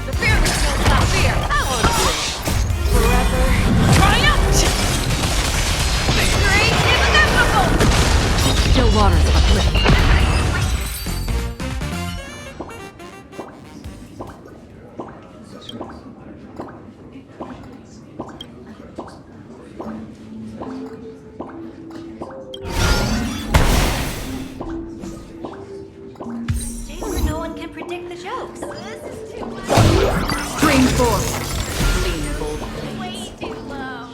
The fearless knows not fear. I want to live forever. Triumph! Victory is inevitable! Still waters uplifted. Days where no one can predict the jokes. This is too much. Spring forth. Lean boldly. Way too low.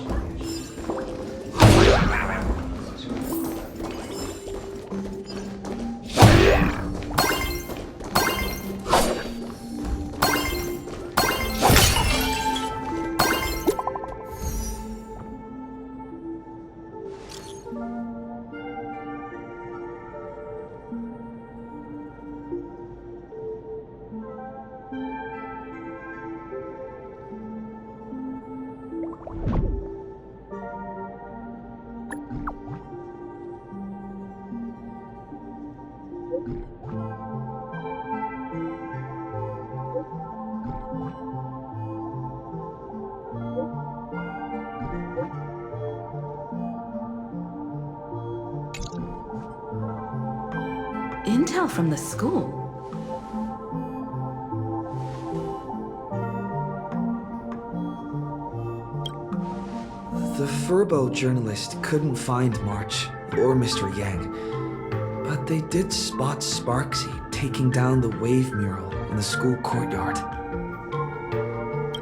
Intel from the school. The Furbo journalist couldn't find March or Mr. Yang, but they did spot Sparxie taking down the wave mural in the school courtyard.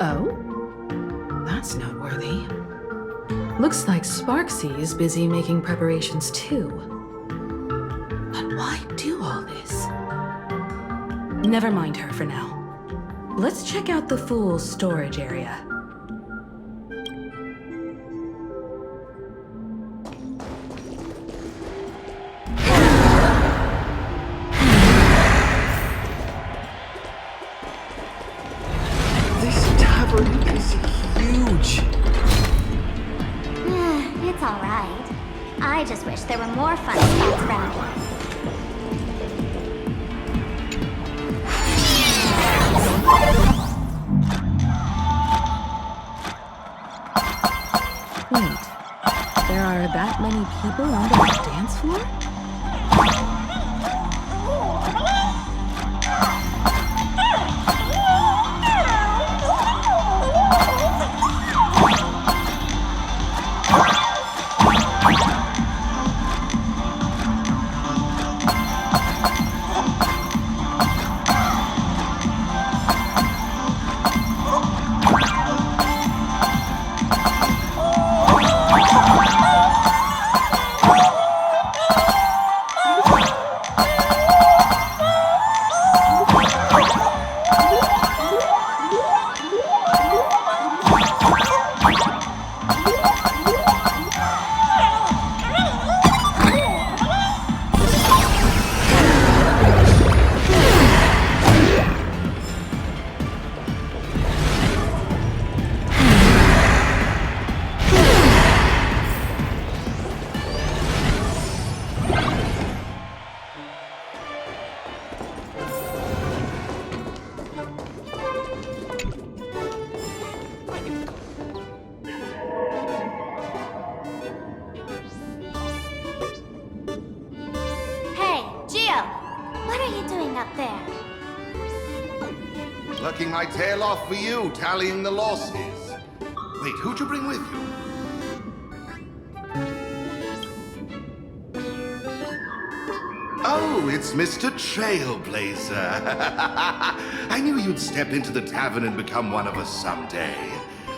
Oh? That's noteworthy. Looks like Sparxie is busy making preparations too. But why do all this? Never mind her for now. Let's check out the Fool's storage area. This tavern is huge! It's alright. I just wish there were more fun spots around here. Wait, there are that many people on the dance floor? What are you doing up there? Working my tail off for you, tallying the losses. Wait, who'd you bring with you? Oh, it's Mr. Trailblazer. I knew you'd step into the tavern and become one of us someday.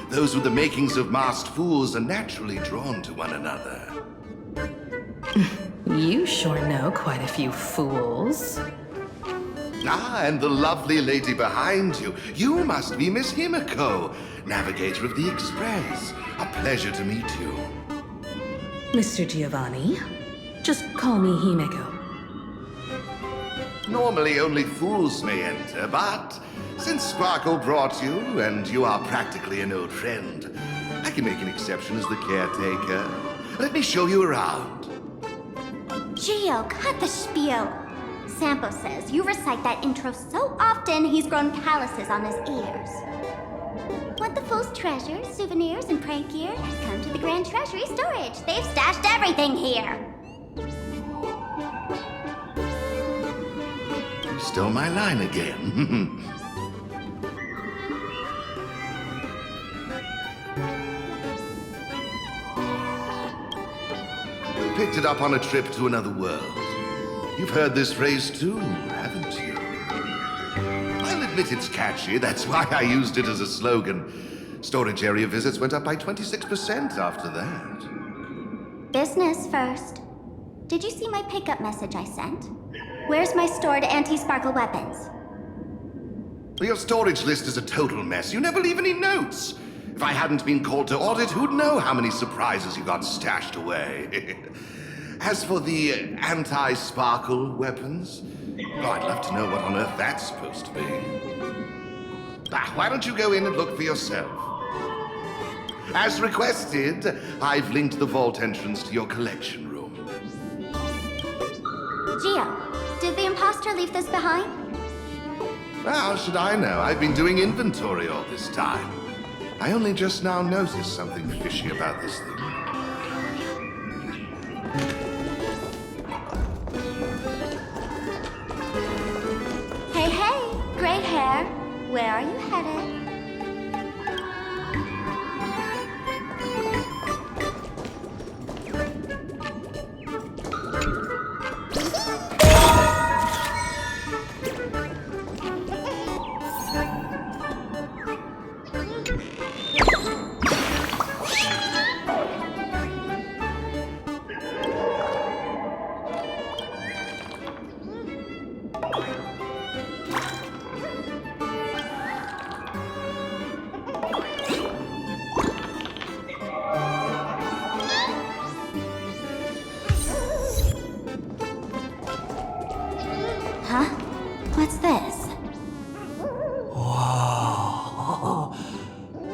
Those with the makings of masked fools are naturally drawn to one another. You sure know quite a few fools. Ah, and the lovely lady behind you. You must be Miss HIMEKO, navigator of the Express. A pleasure to meet you. Mr. Giovanni, just call me HIMEKO. Normally only fools may enter, but since Sparkle brought you, and you are practically an old friend, I can make an exception as the caretaker. Let me show you around. Gio, cut the spiel. Sampo says you recite that intro so often he's grown calluses on his ears. Want the fool's treasures, souvenirs, and prank gear? Come to the Grand Treasury Storage. They've stashed everything here. You stole my line again. Picked it up on a trip to another world. You've heard this phrase too, haven't you? I'll admit it's catchy. That's why I used it as a slogan. Storage area visits went up by 26% after that. Business first. Did you see my pickup message I sent? Where's my stored anti-sparkle weapons? Well, your storage list is a total mess. You never leave any notes. If I hadn't been called to audit, who'd know how many surprises you got stashed away? As for the anti-sparkle weapons, oh, I'd love to know what on earth that's supposed to be. Why don't you go in and look for yourself? As requested, I've linked the vault entrance to your collection room. Gio, did the imposter leave this behind? How should I know? I've been doing inventory all this time. I only just now noticed something fishy about this thing. Hey, hey, gray hair. Where are you headed? Huh? What's this? Whoa.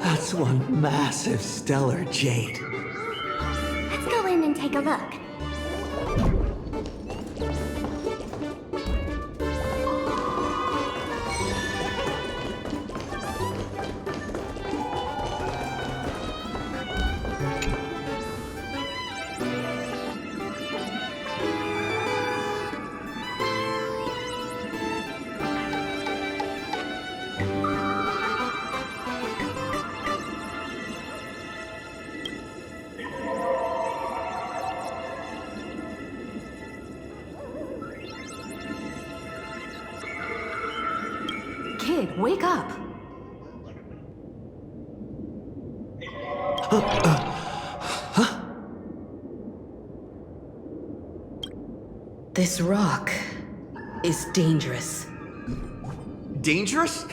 That's one massive stellar jade. Let's go in and take a look. Kid, wake up! This rock is dangerous. Dangerous?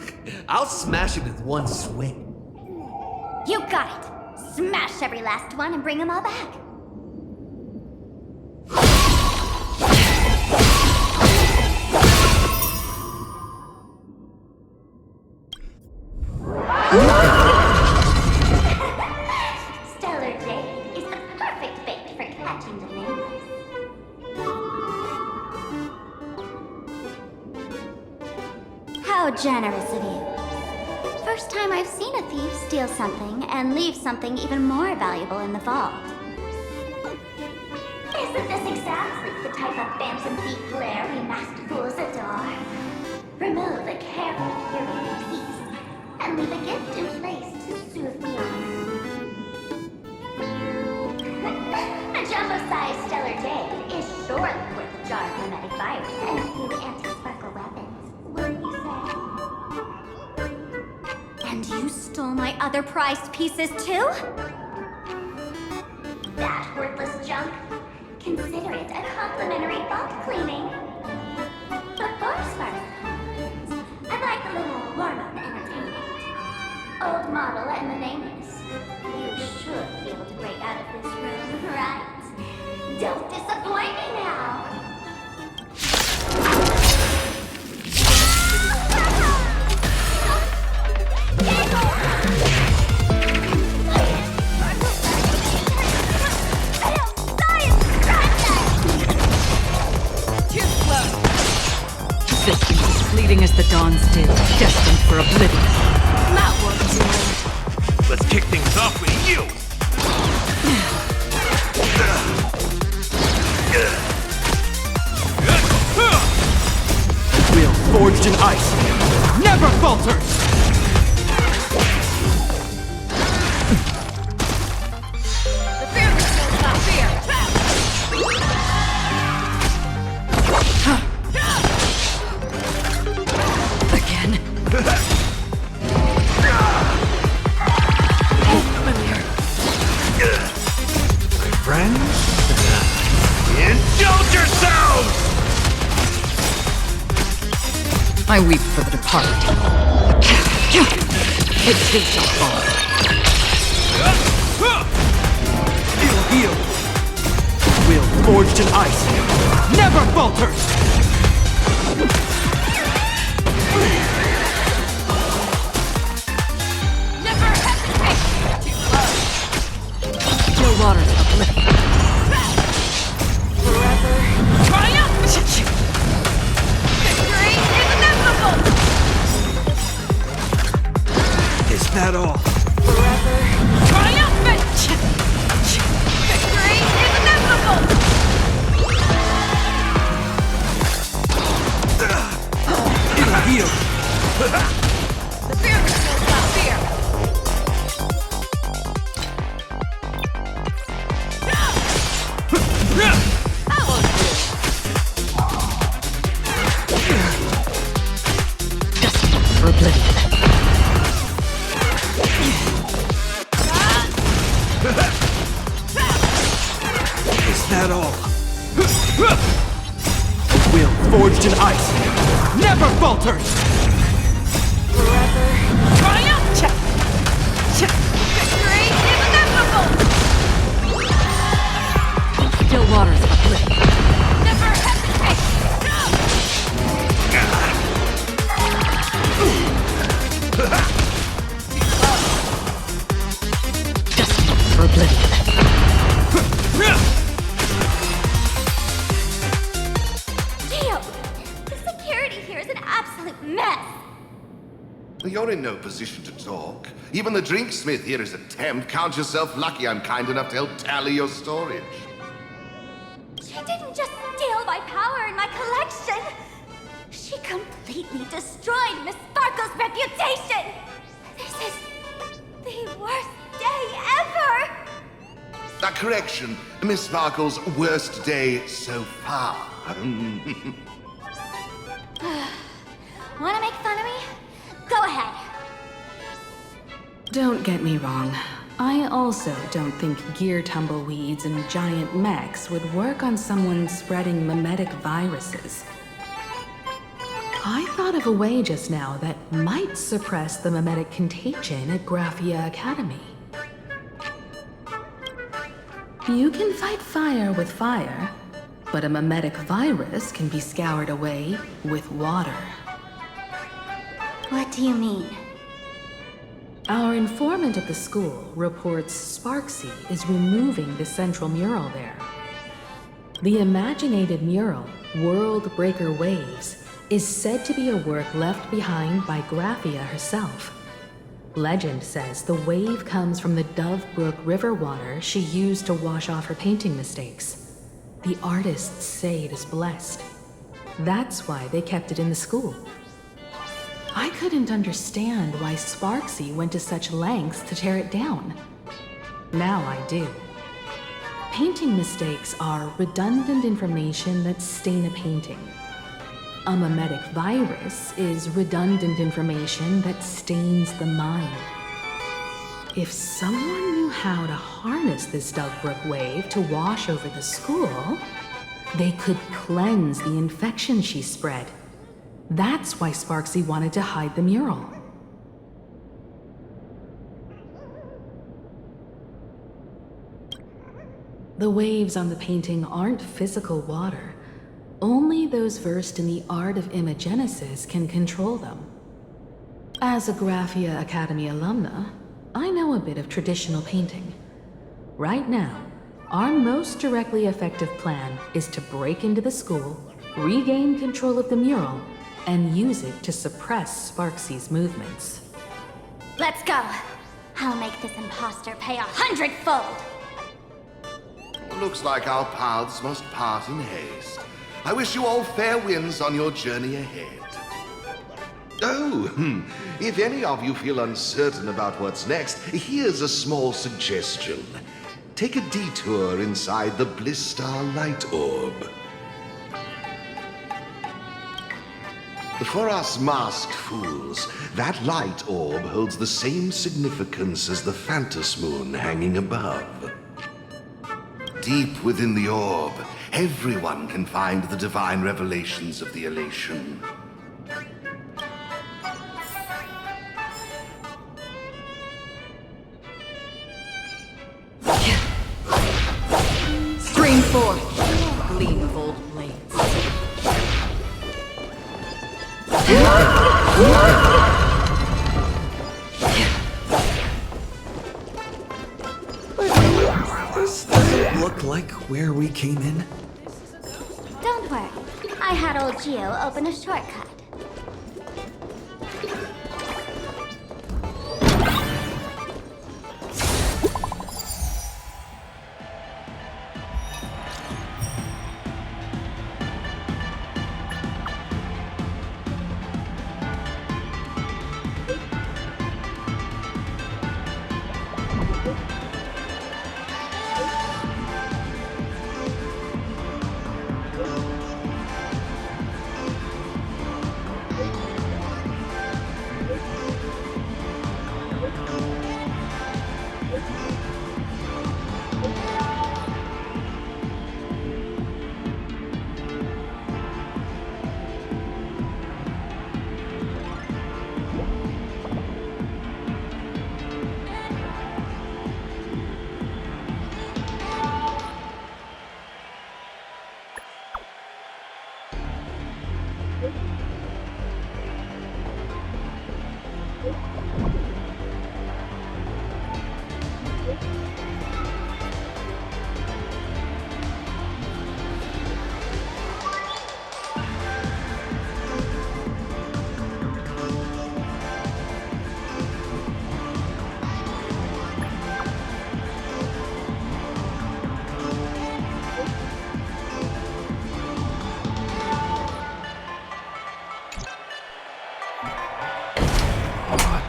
I'll smash it with one swing. You got it! Smash every last one and bring them all back. Stellar jade is the perfect bait for catching the nameless. How generous of you. First time I've seen a thief steal something and leave something even more valuable in the vault. Isn't this exactly the type of phantom thief glare we masked fools adore? Remove a careful curated piece and leave a gift in place to soothe the honor. A jumbo-sized stellar jade is surely worth a jar of mimetic my other prized pieces too? That worthless junk. Consider it a complimentary butt cleaning. Of course, Sparxie. I'd like a little warm-up entertainment. Old model and the name is. You should be able to break out of this room, right? Don't disappoint me now. Too slow. Existence as fleeting as the dawn's dew, destined for oblivion. That works. Let's kick things off with you! Will forged in ice never falters! The fear knows not fear. Again? Friends? Indulge yourselves! I weep for the departed. It too shall fall. Ill heal! Will forged in ice never falters! Never hesitate. Too slow. Still waters of oblivion. Forever. Triumph! Victory is inevitable! Is that all? Forever. Triumphant! Victory is inevitable! Ill heal! The fear knows not fear. That won't do. Destined for oblivion. Is that all? Will forged in ice never falters! Forever. Triumph! Victory is inevitable! Still waters of oblivion. Never hesitate! Destined for oblivion. Geo, the security here is an absolute mess. You're in no position to talk. Even the drinksmith here is a temp. Count yourself lucky I'm kind enough to help tally your storage. She didn't just steal my power and my collection. She completely destroyed Miss Sparkle's reputation. This is the worst day ever. A correction, Miss Sparkle's worst day so far. Want to make fun of me? Go ahead. Don't get me wrong. I also don't think gear tumbleweeds and giant mechs would work on someone spreading mimetic viruses. I thought of a way just now that might suppress the mimetic contagion at Graphia Academy. You can fight fire with fire, but a mimetic virus can be scoured away with water. What do you mean? Our informant at the school reports Sparxie is removing the central mural there. The imaginated mural, World Breaker Waves, is said to be a work left behind by Graphia herself. Legend says the wave comes from the Dove Brook river water she used to wash off her painting mistakes. The artists say it is blessed. That's why they kept it in the school. I couldn't understand why Sparxie went to such lengths to tear it down. Now I do. Painting mistakes are redundant information that stain a painting. A mimetic virus is redundant information that stains the mind. If someone knew how to harness this Dugbrook wave to wash over the school, they could cleanse the infection she spread. That's why Sparxie wanted to hide the mural. The waves on the painting aren't physical water. Only those versed in the art of imagenesis can control them. As a Graphia Academy alumna, I know a bit of traditional painting. Right now, our most directly effective plan is to break into the school, regain control of the mural, and use it to suppress Sparxie's movements. Let's go. I'll make this imposter pay 100-fold. Looks like our paths must part in haste. I wish you all fair winds on your journey ahead. Oh, if any of you feel uncertain about what's next, here's a small suggestion. Take a detour inside the Blistar Light Orb. For us masked fools, that light orb holds the same significance as the Phantasmoon hanging above. Deep within the orb, everyone can find the divine revelations of the elation. Stream forth, gleam of old blades. This doesn't look like where we came in. Don't worry. I had old Geo open a shortcut.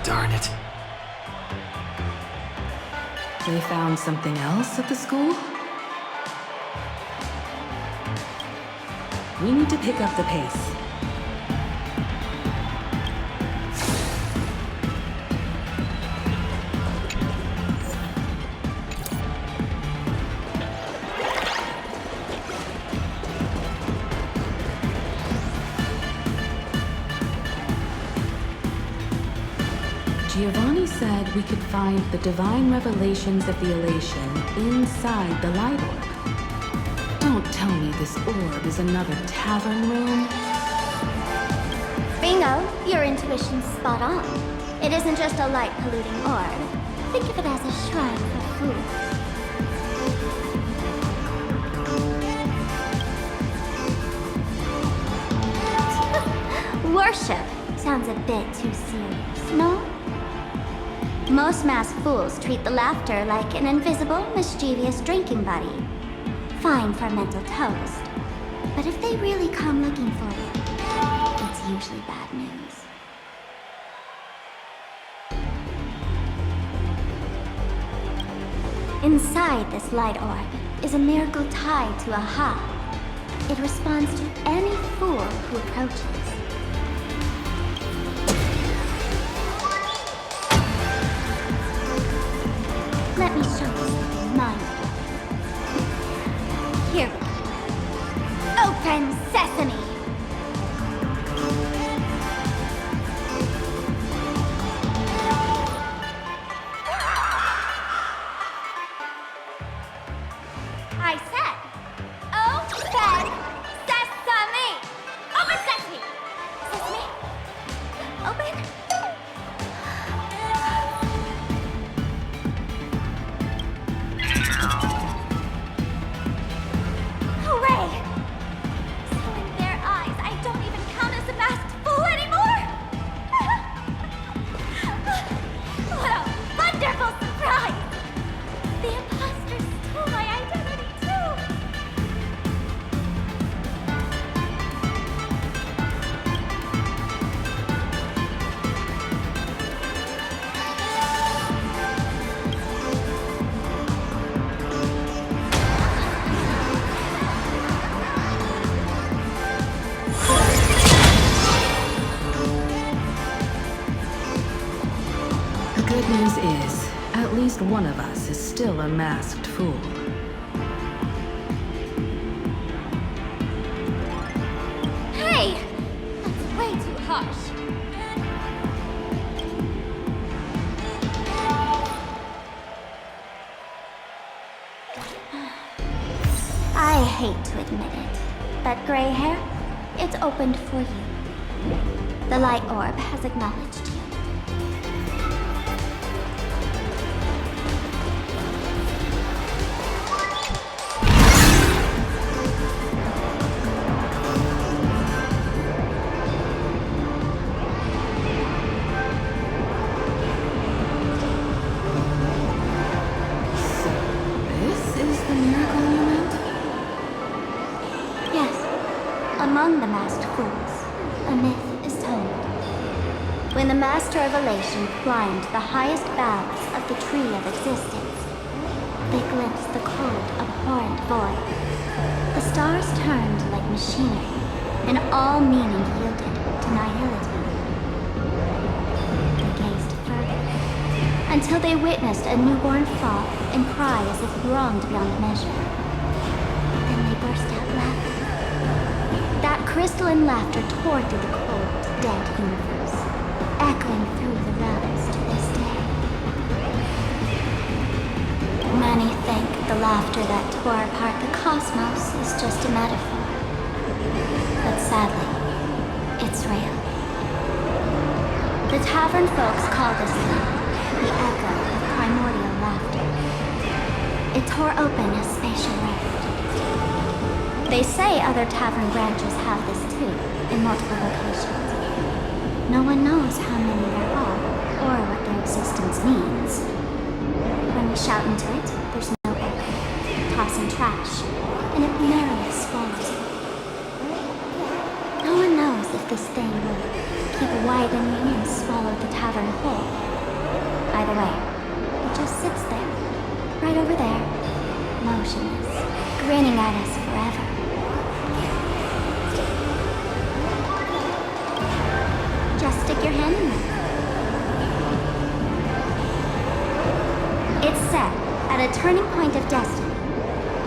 Darn it. They found something else at the school? We need to pick up the pace. Giovanni said we could find the divine revelations of the elation inside the light orb. Don't tell me this orb is another tavern room. Bingo, your intuition's spot on. It isn't just a light-polluting orb. Think of it as a shrine for fools. Worship sounds a bit too serious, no? Most masked fools treat the laughter like an invisible, mischievous drinking buddy. Fine for mental toast. But if they really come looking for you, it's usually bad news. Inside this light orb is a miracle tied to a ha. It responds to any fool who approaches. Open sesame! I said, open sesame! Open sesame! Sesame? Open? Hooray! So in their eyes, I don't even count as a masked fool anymore! What a wonderful surprise! The imposters stole my identity too! The good news is, at least one of us is still a masked fool. Hey! That's way too harsh. I hate to admit it, but gray hair, it's opened for you. The light orb has acknowledged you. This is the miracle you meant? Yes, among the masked fools, a myth is told. When the Master of Elation climbed the highest boughs of the Tree of Existence, they glimpsed the cold, abhorrent void. The stars turned like machinery, and all meaning yielded to nihility. They gazed further, until they witnessed a newborn fall and cry as if wronged beyond measure. Then they burst out laughing. That crystalline laughter tore through the cold, dead universe, echoing through the realms to this day. Many think the laughter that tore apart the cosmos is just a metaphor. But sadly, it's real. The tavern folks call this sound the echo of primordial laughter. It tore open a spatial rift. They say other tavern branches have this too, in multiple locations. No one knows how many there are, or what their existence means. When we shout into it, there's no echo, tossing trash, and it merrily swallows you. No one knows if this thing will keep widening and swallow the tavern whole. Either way, it just sits there, right over there, motionless, grinning at us forever. Just stick your hand in there. It's said, at a turning point of destiny,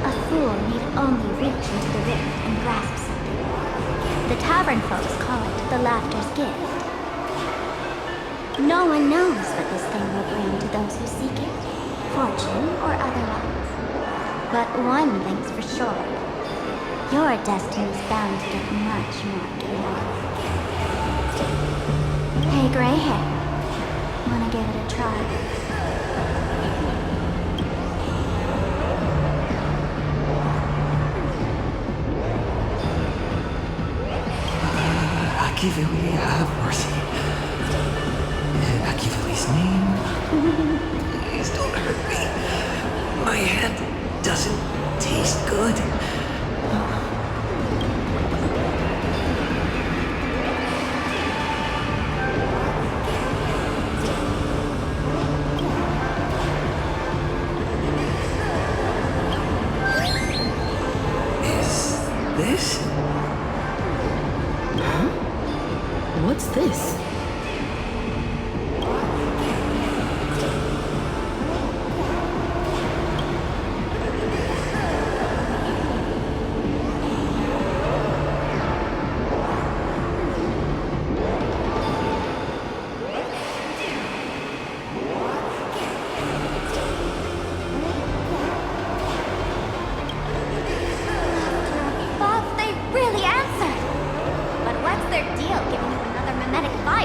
a fool need only reach into the rift and grasp something. The tavern folks call it the laughter's gift. No one knows what this thing will bring to those who seek it, fortune or otherwise. But one thing's for sure, your destiny's bound to get much more chaotic. Hey, gray hair, wanna give it a try? Akivili, have mercy. In Akivili's name, please don't hurt me. My head doesn't taste good. This? Huh? What's this?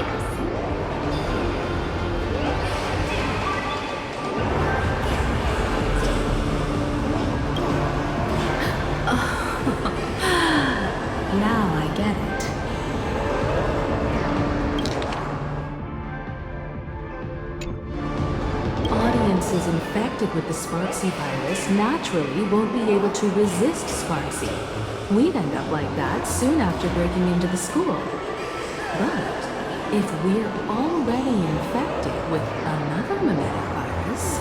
virus. Now I get it. Audiences infected with the Sparxie virus naturally won't be able to resist Sparxie. We'd end up like that soon after breaking into the school. But if we're already infected with another mimetic virus,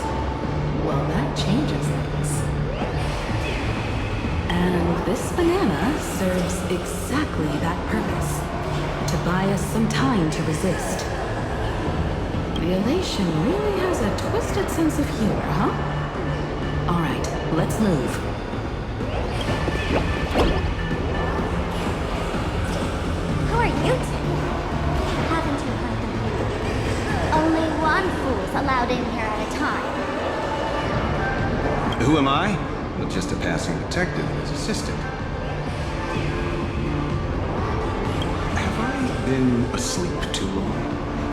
well, that changes things. And this banana serves exactly that purpose, to buy us some time to resist. The elation really has a twisted sense of humor, huh? All right, let's move. Who are you two? Haven't you heard the rule? Only one fool's allowed in here at a time. Who am I? Well, just a passing detective and his assistant. Have I been asleep too long?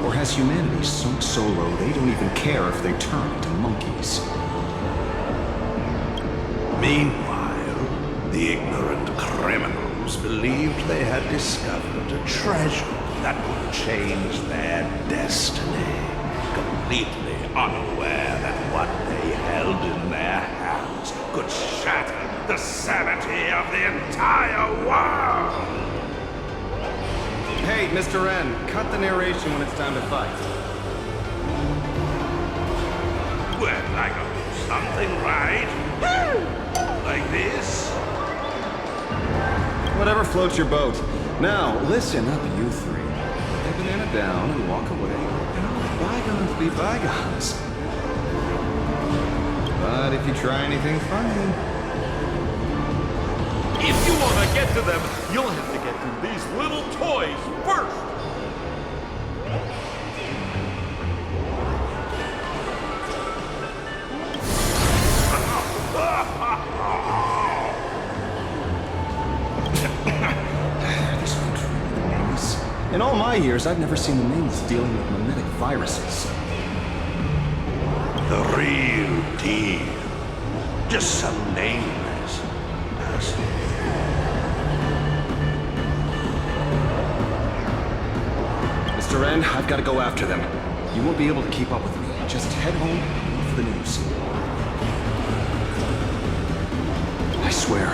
Or has humanity sunk so low they don't even care if they turn into monkeys? Meanwhile, the ignorant criminals believed they had discovered a treasure that would change their destiny, completely unaware that what they held in their hands could shatter the sanity of the entire world! Hey, Mr. N, cut the narration when it's time to fight. When I go do something right, like this. Whatever floats your boat. Now, listen up, you three. Put that banana down and walk away, and I'll let bygones be bygones. But if you try anything funny... If you want to get to them, you'll have to get through these little toys first. These folks really the names. In all my years, I've never seen the names dealing with mimetic viruses. The real deal. Just some nameless person. Mr. N, I've got to go after them. You won't be able to keep up with me. Just head home and wait for the news. I swear,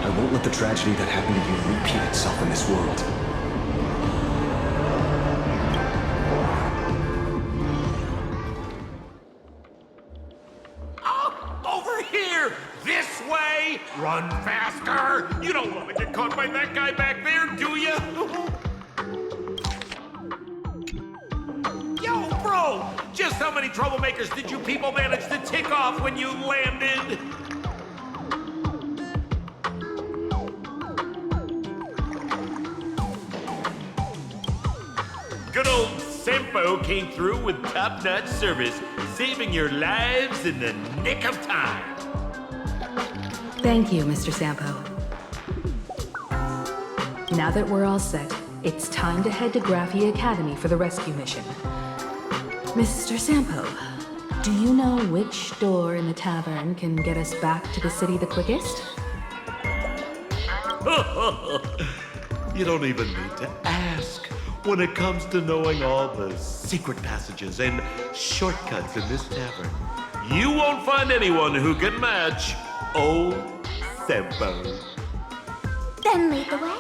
I won't let the tragedy that happened to you repeat itself in this world. Over here! This way! Run faster! You don't want to get caught by that guy back there, do you? Yo, bro! Just how many troublemakers did you people manage to tick off when you landed? Good old Senpo came through with top-notch service, saving your lives in the nick of time. Thank you, Mr. Sampo. Now that we're all set, it's time to head to Graphia Academy for the rescue mission. Mr. Sampo, do you know which door in the tavern can get us back to the city the quickest? You don't even need to ask when it comes to knowing all the secret passages and shortcuts in this tavern. You won't find anyone who can match old Senpo. Then lead the way.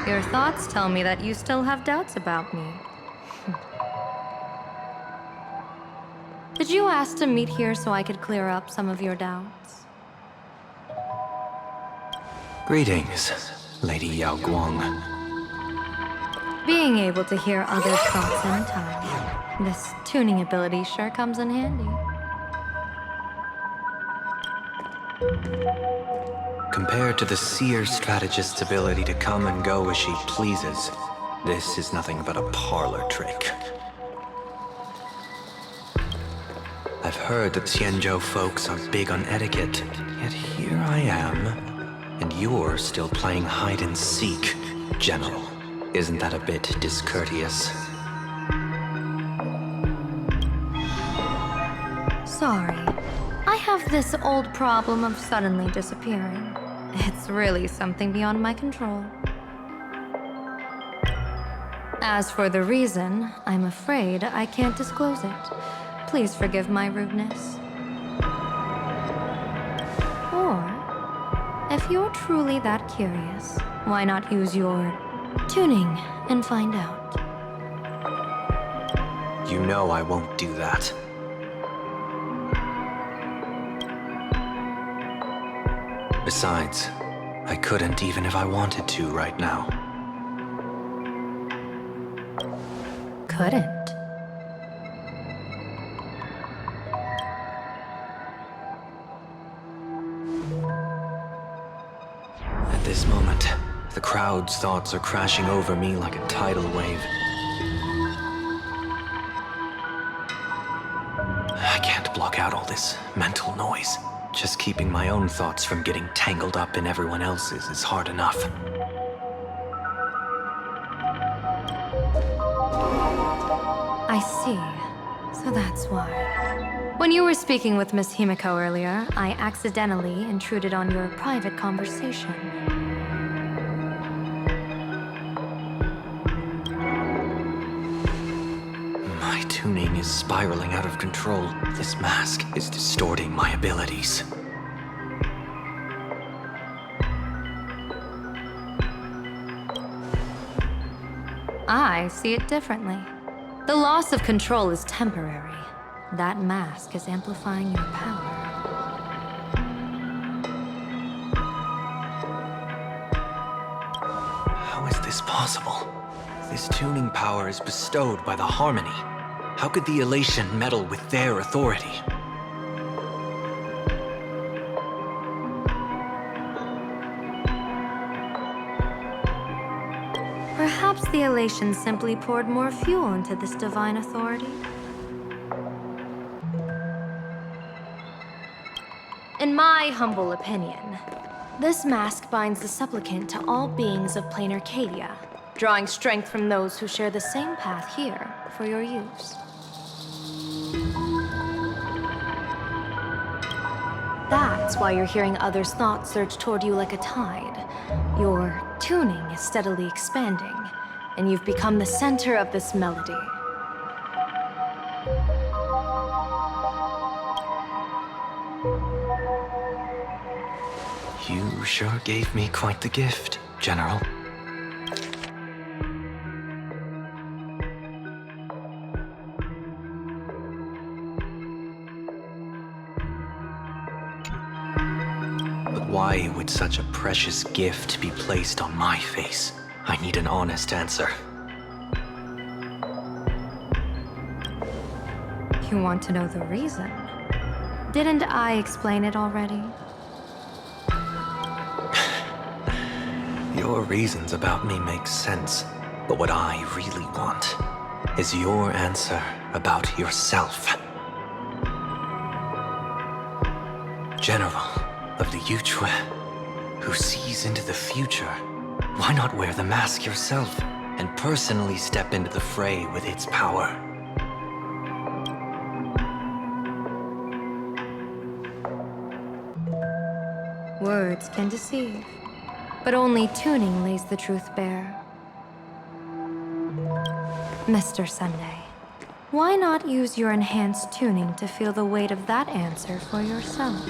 Your thoughts tell me that you still have doubts about me. Did you ask to meet here so I could clear up some of your doubts? Greetings, Lady Yao Guang. Being able to hear others' thoughts in time. This tuning ability sure comes in handy. Compared to the seer strategist's ability to come and go as she pleases, this is nothing but a parlor trick. I've heard that Xianzhou folks are big on etiquette, yet here I am, and you're still playing hide and seek, General. Isn't that a bit discourteous? Sorry. I have this old problem of suddenly disappearing. It's really something beyond my control. As for the reason, I'm afraid I can't disclose it. Please forgive my rudeness. Or, if you're truly that curious, why not use your tuning and find out? You know I won't do that. Besides, I couldn't even if I wanted to right now. Couldn't. At this moment, the crowd's thoughts are crashing over me like a tidal wave. I can't block out all this mental noise. Just keeping my own thoughts from getting tangled up in everyone else's is hard enough. I see. So that's why. When you were speaking with Miss HIMEKO earlier, I accidentally intruded on your private conversation. My tuning is spiraling out of control. This mask is distorting my abilities. I see it differently. The loss of control is temporary. That mask is amplifying your power. How is this possible? This tuning power is bestowed by the Harmony. How could the elation meddle with their authority? Perhaps the elation simply poured more fuel into this divine authority. In my humble opinion, this mask binds the supplicant to all beings of Planarcadia, drawing strength from those who share the same path here for your use. That's why you're hearing others' thoughts surge toward you like a tide. Your tuning is steadily expanding, and you've become the center of this melody. You sure gave me quite the gift, General. But why would such a precious gift be placed on my face? I need an honest answer. You want to know the reason? Didn't I explain it already? Your reasons about me make sense, but what I really want is your answer about yourself. General of the Yuchue, who sees into the future, why not wear the mask yourself and personally step into the fray with its power? Words can deceive, but only tuning lays the truth bare. Mr. Sunday, why not use your enhanced tuning to feel the weight of that answer for yourself?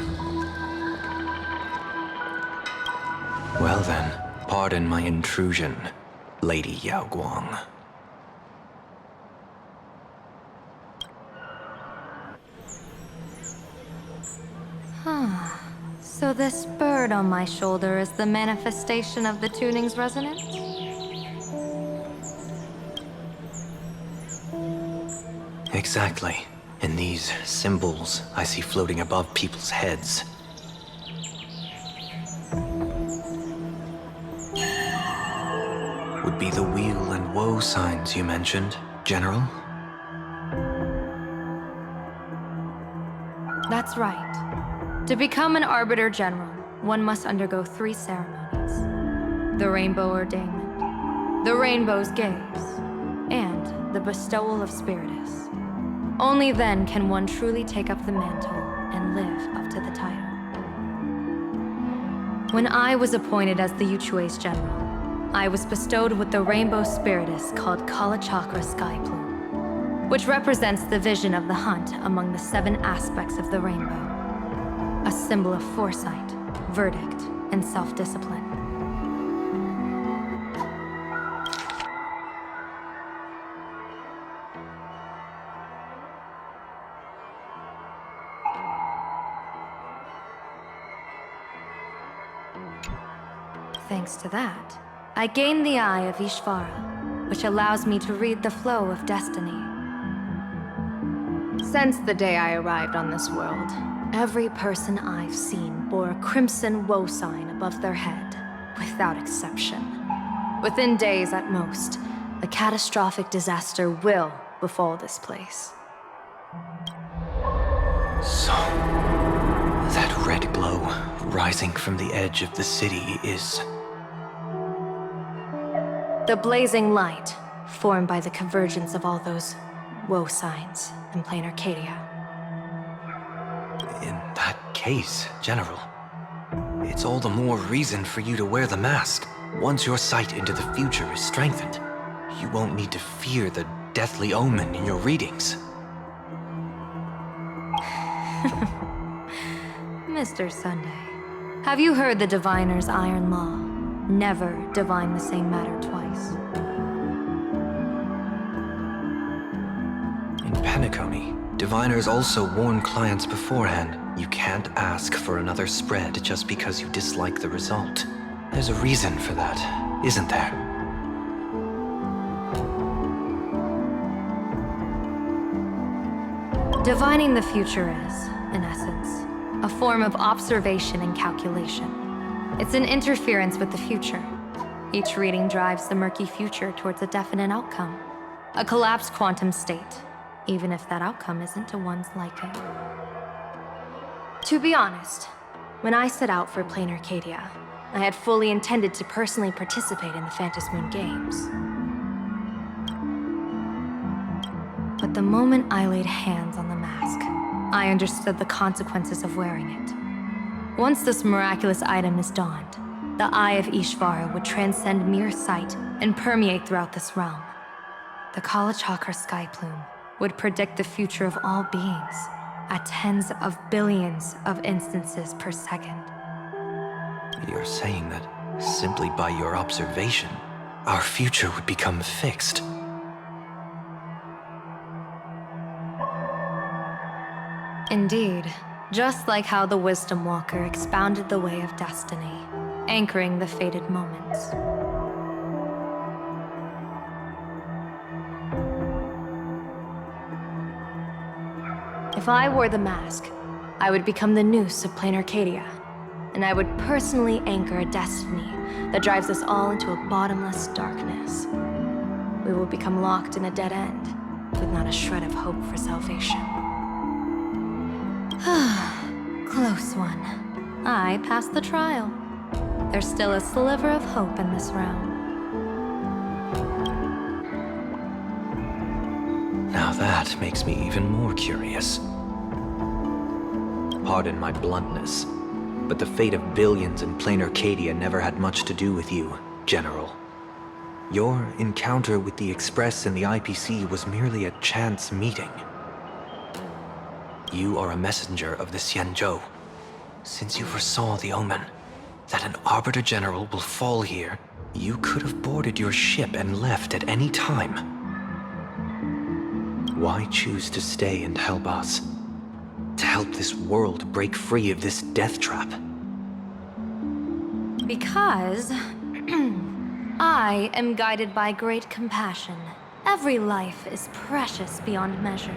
Well then, pardon my intrusion, Lady Yao Guang. So this bird on my shoulder is the manifestation of the tuning's resonance? Exactly. And these symbols I see floating above people's heads. Would be the wheel and woe signs you mentioned, General? That's right. To become an Arbiter General, one must undergo 3 ceremonies. The Rainbow Ordainment, the Rainbow's Gaze, and the Bestowal of Spiritus. Only then can one truly take up the mantle and live up to the title. When I was appointed as the Yuchue's General, I was bestowed with the Rainbow Spiritus called Kalachakra Sky Plume, which represents the vision of the hunt among the 7 aspects of the rainbow. A symbol of foresight, verdict, and self-discipline. Thanks to that, I gained the Eye of Ishvara, which allows me to read the flow of destiny. Since the day I arrived on this world, every person I've seen bore a crimson woe sign above their head, without exception. Within days at most, a catastrophic disaster will befall this place. So, that red glow rising from the edge of the city is... the blazing light, formed by the convergence of all those woe signs in Planarcadia. In that case, General, it's all the more reason for you to wear the mask. Once your sight into the future is strengthened, you won't need to fear the deathly omen in your readings. Mr. Sunday, have you heard the Diviner's iron law? Never divine the same matter twice. In Penacony, diviners also warn clients beforehand. You can't ask for another spread just because you dislike the result. There's a reason for that, isn't there? Divining the future is, in essence, a form of observation and calculation. It's an interference with the future. Each reading drives the murky future towards a definite outcome. A collapsed quantum state, even if that outcome isn't to one's liking. To be honest, when I set out for Planarcadia, I had fully intended to personally participate in the Phantasmoon Games. But the moment I laid hands on the mask, I understood the consequences of wearing it. Once this miraculous item is donned, the Eye of Ishvara would transcend mere sight and permeate throughout this realm. The Kalachakra Sky Plume would predict the future of all beings at tens of billions of instances per second. You're saying that simply by your observation, our future would become fixed. Indeed. Just like how the Wisdom Walker expounded the way of destiny, anchoring the fated moments. If I wore the mask, I would become the noose of Planarcadia, and I would personally anchor a destiny that drives us all into a bottomless darkness. We will become locked in a dead end, with not a shred of hope for salvation. Close one. I passed the trial. There's still a sliver of hope in this realm. Now that makes me even more curious. Pardon my bluntness, but the fate of billions in Planarcadia never had much to do with you, General. Your encounter with the Express and the IPC was merely a chance meeting. You are a messenger of the Xianzhou. Since you foresaw the omen, that an Arbiter General will fall here, you could have boarded your ship and left at any time. Why choose to stay and help us? To help this world break free of this death trap? Because I am guided by great compassion. Every life is precious beyond measure.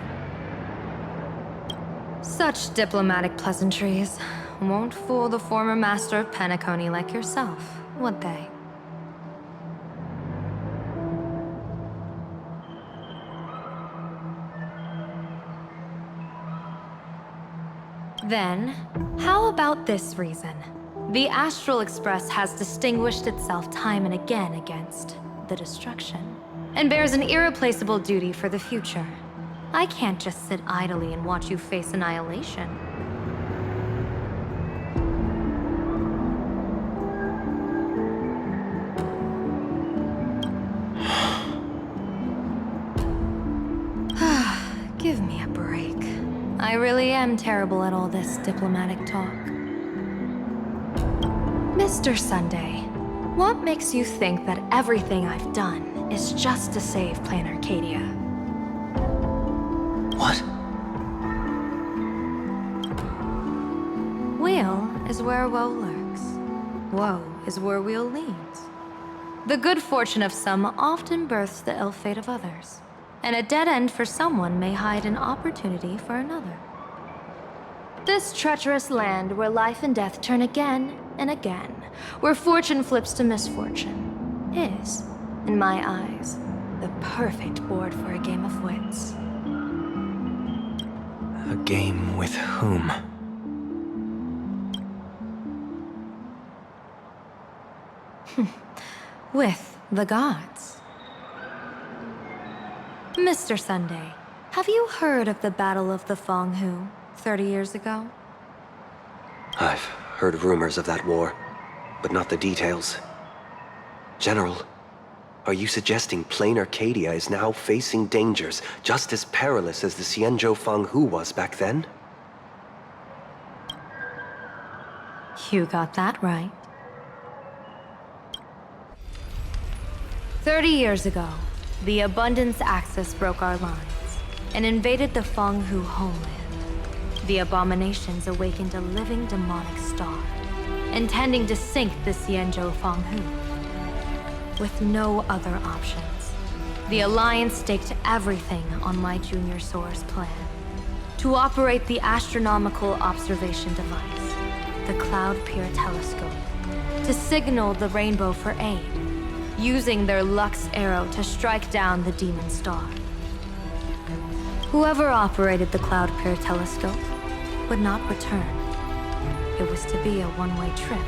Such diplomatic pleasantries won't fool the former master of Penacony like yourself, would they? Then, how about this reason? The Astral Express has distinguished itself time and again against the destruction, and bears an irreplaceable duty for the future. I can't just sit idly and watch you face annihilation. Give me a break. I really am terrible at all this diplomatic talk. Mr. Sunday, what makes you think that everything I've done is just to save Planarcadia? What? Weal is where woe lurks. Woe is where weal leads. The good fortune of some often births the ill fate of others, and a dead end for someone may hide an opportunity for another. This treacherous land where life and death turn again and again, where fortune flips to misfortune, is, in my eyes, the perfect board for a game of wits. A game with whom? With the gods. Mr. Sunday, have you heard of the Battle of the Fonghu 30 years ago? I've heard rumors of that war, but not the details. General, are you suggesting Planarcadia is now facing dangers just as perilous as the Xianzhou Fanghu was back then? You got that right. 30 years ago, the Abundance Axis broke our lines and invaded the Fanghu homeland. The abominations awakened a living demonic star, intending to sink the Xianzhou Fanghu. With no other options, the Alliance staked everything on my junior soar's plan to operate the astronomical observation device, the Cloud Pier Telescope, to signal the rainbow for aid, using their Lux arrow to strike down the demon star. Whoever operated the Cloud Pier Telescope would not return. It was to be a one-way trip.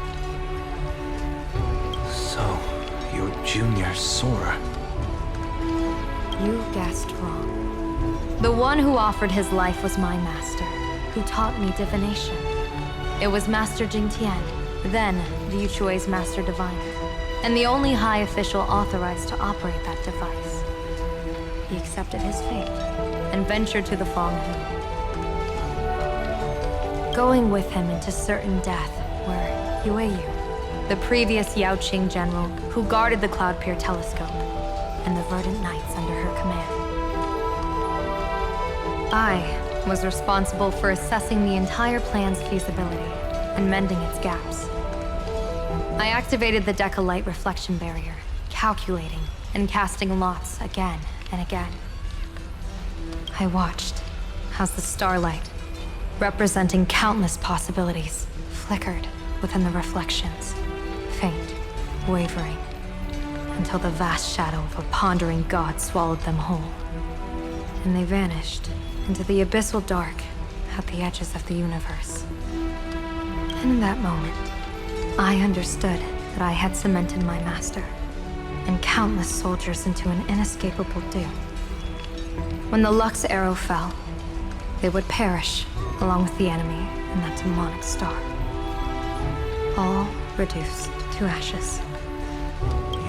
So, your junior Sora. You guessed wrong. The one who offered his life was my master, who taught me divination. It was Master Jingtian, then Liu Chui's Master Diviner, and the only high official authorized to operate that device. He accepted his fate and ventured to the Fanghu. Going with him into certain death were Yueyu, the previous Yaoqing general who guarded the Cloud Pier Telescope, and the Verdant Knights under her command. I was responsible for assessing the entire plan's feasibility and mending its gaps. I activated the Decalite reflection barrier, calculating and casting lots again and again. I watched as the starlight, representing countless possibilities, flickered within the reflections, faint, wavering, until the vast shadow of a pondering god swallowed them whole. And they vanished into the abyssal dark at the edges of the universe. In that moment, I understood that I had cemented my master and countless soldiers into an inescapable doom. When the Lux arrow fell, they would perish along with the enemy and that demonic star. All reduced to ashes.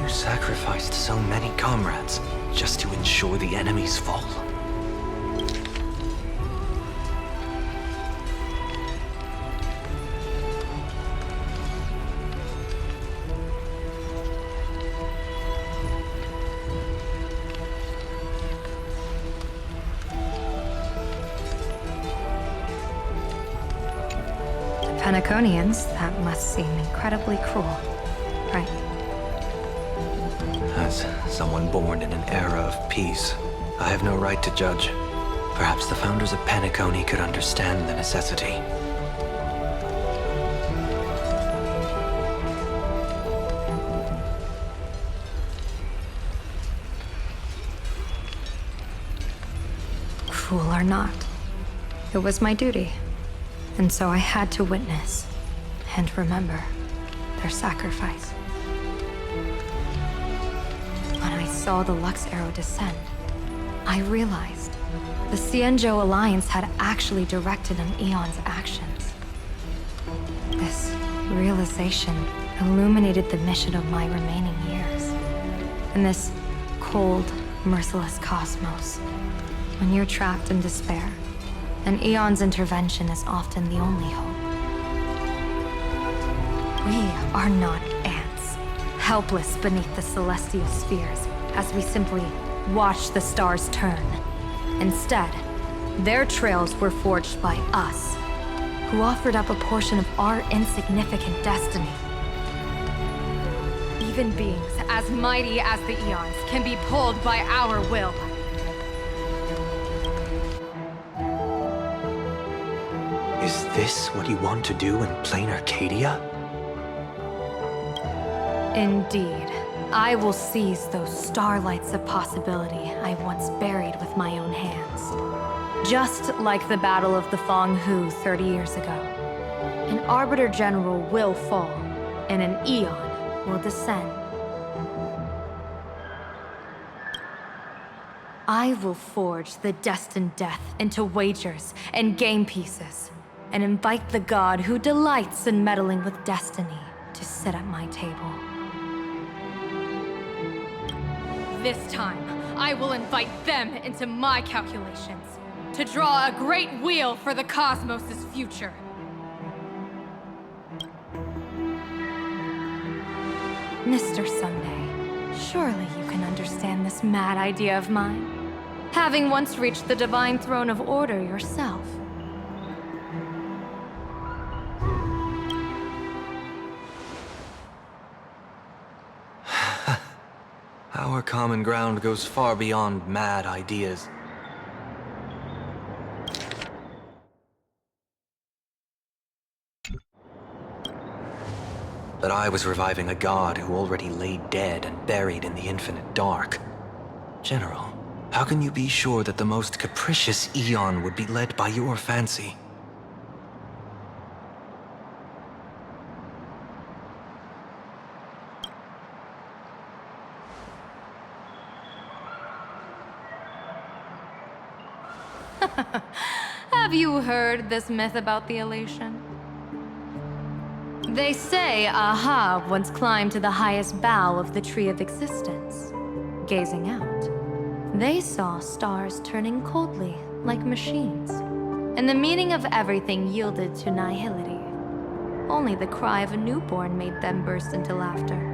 You sacrificed so many comrades just to ensure the enemy's fall. Penaconians, that must seem incredibly cruel. right? As someone born in an era of peace, I have no right to judge. Perhaps the founders of HIMEKO could understand the necessity. Cruel or not, it was my duty. And so I had to witness and remember their sacrifice. When I saw the Lux Arrow descend, I realized the Xianzhou Alliance had actually directed an Aeon's actions. This realization illuminated the mission of my remaining years. In this cold, merciless cosmos, when you're trapped in despair, an Aeon's intervention is often the only hope. We are not ants, helpless beneath the celestial spheres as we simply watch the stars turn. Instead, their trails were forged by us, who offered up a portion of our insignificant destiny. Even beings as mighty as the Aeons can be pulled by our will. Is this what you want to do in Planarcadia? Indeed. I will seize those starlights of possibility I once buried with my own hands. Just like the Battle of the Fong Hu 30 years ago. An Arbiter General will fall, and an Aeon will descend. I will forge the destined death into wagers and game pieces, and invite the god who delights in meddling with destiny to sit at my table. This time, I will invite them into my calculations, to draw a great wheel for the cosmos' future. Mr. Sunday, surely you can understand this mad idea of mine, having once reached the divine throne of order yourself. Our common ground goes far beyond mad ideas. But I was reviving a god who already lay dead and buried in the infinite dark. General, how can you be sure that the most capricious Aeon would be led by your fancy? Have you heard this myth about the elation? They say Ahab once climbed to the highest bough of the Tree of Existence. Gazing out, they saw stars turning coldly, like machines. And the meaning of everything yielded to nihility. Only the cry of a newborn made them burst into laughter.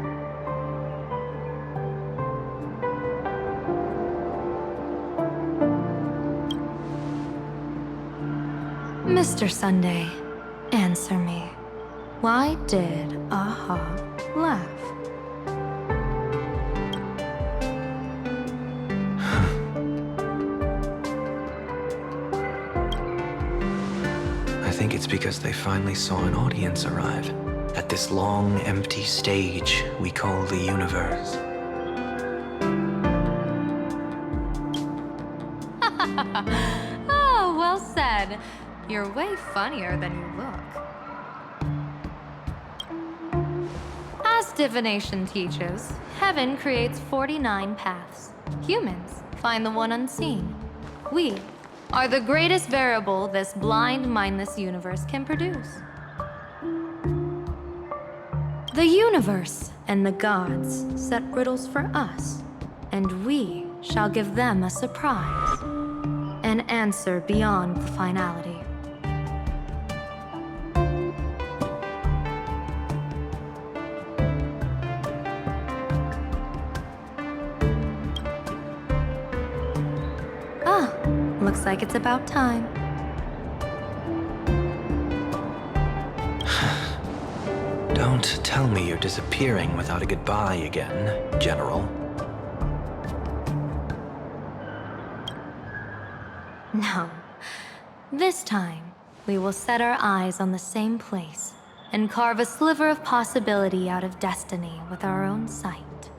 Mr. Sunday, answer me. Why did Ahab laugh? I think it's because they finally saw an audience arrive at this long, empty stage we call the universe. Oh, well said. You're way funnier than you look. As divination teaches, heaven creates 49 paths. Humans find the one unseen. We are the greatest variable this blind, mindless universe can produce. The universe and the gods set riddles for us, and we shall give them a surprise, an answer beyond the finality. Looks like it's about time. Don't tell me you're disappearing without a goodbye again, General. No. This time, we will set our eyes on the same place and carve a sliver of possibility out of destiny with our own sight.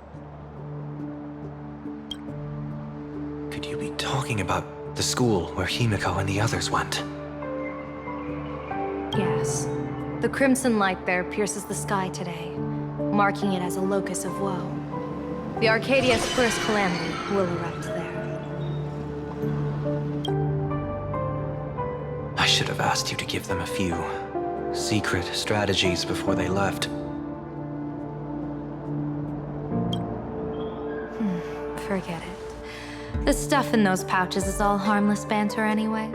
Could you be talking about the school where HIMEKO and the others went? Yes. The crimson light there pierces the sky today, marking it as a locus of woe. The Arcadia's first calamity will erupt there. I should have asked you to give them a few secret strategies before they left. Forget it. The stuff in those pouches is all harmless banter anyway.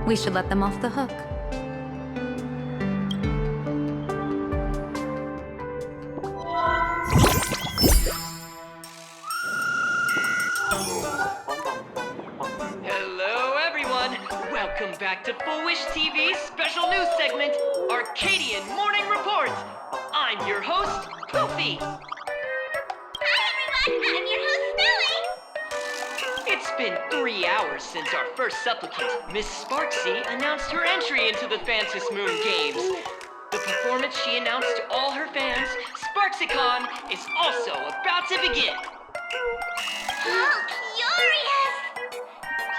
We should let them off the hook. Hello, everyone. Welcome back to Full Wish TV's special news segment, Arcadian Morning Report. I'm your host, Poofy. Hi, everyone. I'm your host, Smelly. It's been 3 hours since our first supplicant, Miss Sparxie, announced her entry into the Phantasmoon Games. The performance she announced to all her fans, SparxieCon, is also about to begin. Oh, furious!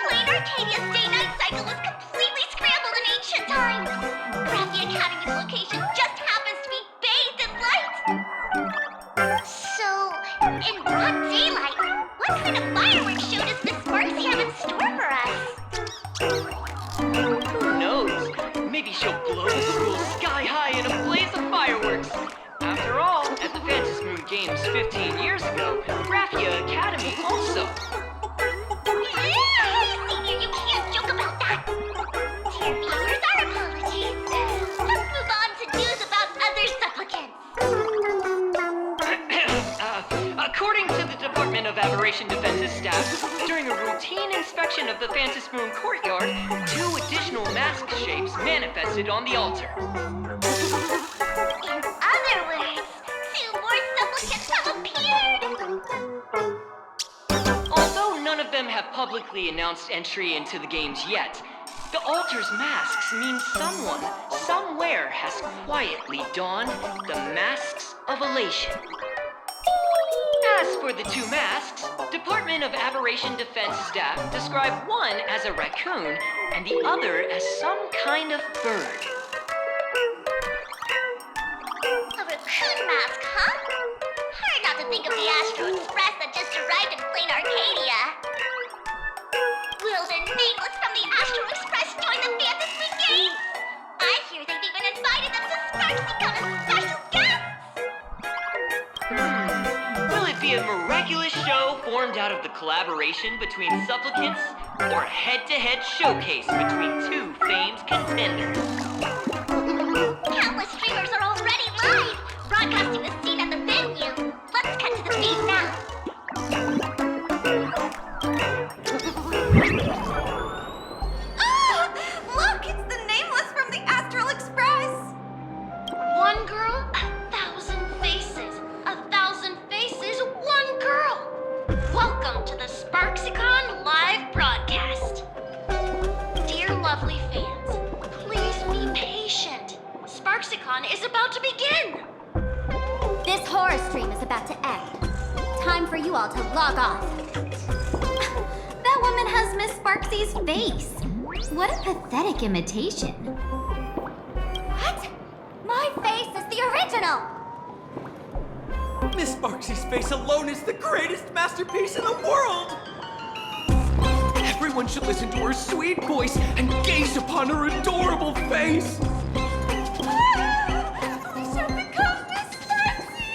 Planarcadia's day-night cycle was completely scrambled in ancient times. Raphia Academy's location just happens to be bathed in light. So, in broad daylight, what kind of fireworks show does Miss Sparxie have in store for us? Who knows? Maybe she'll blow the school sky high in a blaze of fireworks. After all, at the Phantasmoon Games 15 years ago, Raphia Academy also. Hey, Senior, you can't joke about that. Dear viewers, our apologies. Let's move on to news about other supplicants. According to the Department of Aberration Defense's staff, during a routine inspection of the Phantasmoon courtyard, 2 additional mask shapes manifested on the altar. In other words, 2 more supplicants have appeared. Although none of them have publicly announced entry into the games yet, the altar's masks mean someone, somewhere has quietly donned the masks of elation. As for the 2 masks, Department of Aberration Defense staff describe one as a raccoon and the other as some kind of bird. A raccoon mask, huh? Hard not to think of the Astral Express that just arrived in Planarcadia. Will the nameless from the Astral Express join the Phantasmoon Games? I hear they've even invited them to Sparxie as special guests. Will it be a miraculous show formed out of the collaboration between supplicants, or a head-to-head showcase between 2 famed contenders? Countless streamers are already live, broadcasting the scene at the venue. Let's cut to the feed now. Ah! Look, it's the nameless from the Astral Express! One girl, 1,000 faces. 1,000 faces, one girl. Welcome to the SparxieCon live broadcast. Dear lovely fans, please be patient. SparxieCon is about to begin. This horror stream is about to end. Time for you all to log off. That woman has Miss Sparxie's face. What a pathetic imitation. What? My face is the original. Miss Sparxie's face alone is the greatest masterpiece in the world! Everyone should listen to her sweet voice and gaze upon her adorable face! We shall become Miss Sparxie!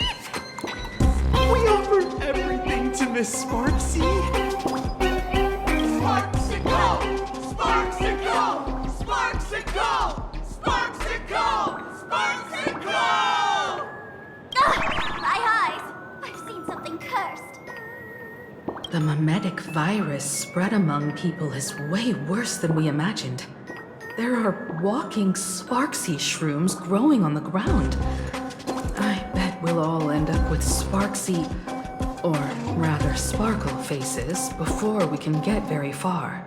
We offered everything to Miss Sparxie. Sparxico! Sparxico! Sparxico! Sparxico! Sparxico! My eyes! I've seen something cursed. The mimetic virus spread among people is way worse than we imagined. There are walking Sparxie shrooms growing on the ground. we'll all end up with Sparxie, or rather Sparkle faces before we can get very far.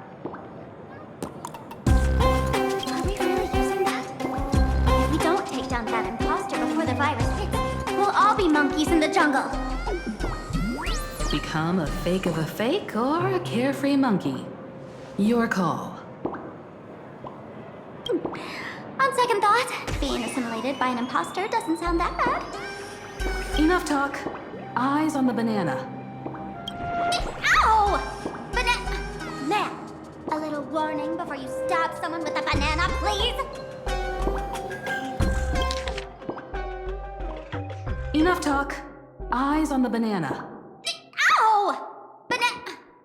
Are we really using that? If we don't take down that imposter before the virus hits, we'll all be monkeys in the jungle. Become a fake of a fake or a carefree monkey. Your call. On second thought, being assimilated by an imposter doesn't sound that bad. Enough talk. Eyes on the banana. Ow! Man, a little warning before you stab someone with a banana, please? Enough talk. Eyes on the banana. Ow!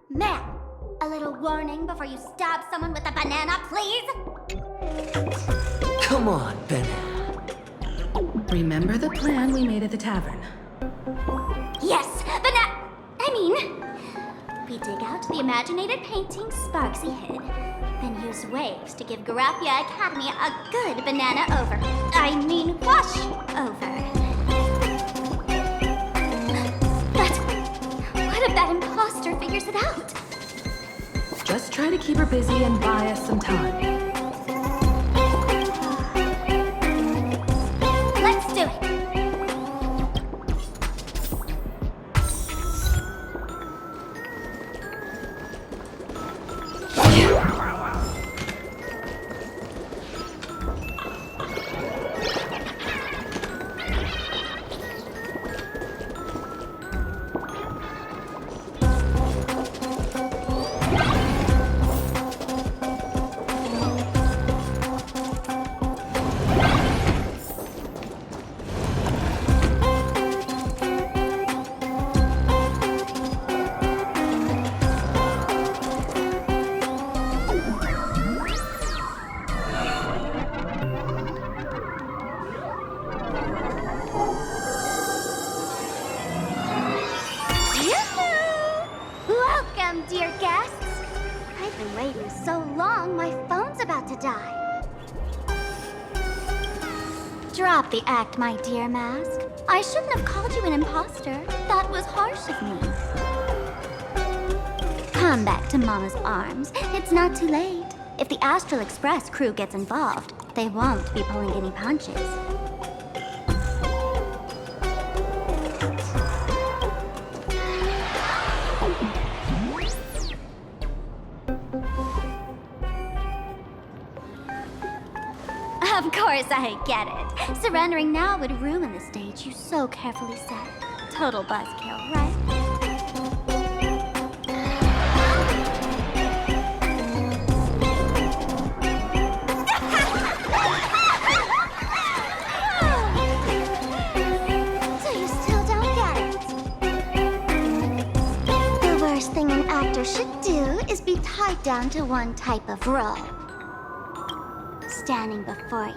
Man, a little warning before you stab someone with a banana, please? Come on, banana. Remember the plan we made at the tavern? Yes, we dig out the imaginated painting Sparxie hid, then use waves to give Garapia Academy a good banana wash over. But what if that imposter figures it out? Just try to keep her busy and buy us some time. Let's do it. Dear guests, I've been waiting so long, my phone's about to die. Drop the act, my dear Mask. I shouldn't have called you an imposter. That was harsh of me. Come back to Mama's arms. It's not too late. If the Astral Express crew gets involved, they won't be pulling any punches. Of course I get it. Surrendering now would ruin the stage you so carefully set. Total buzzkill, right? So you still don't get it? The worst thing an actor should do is be tied down to one type of role. Standing before you,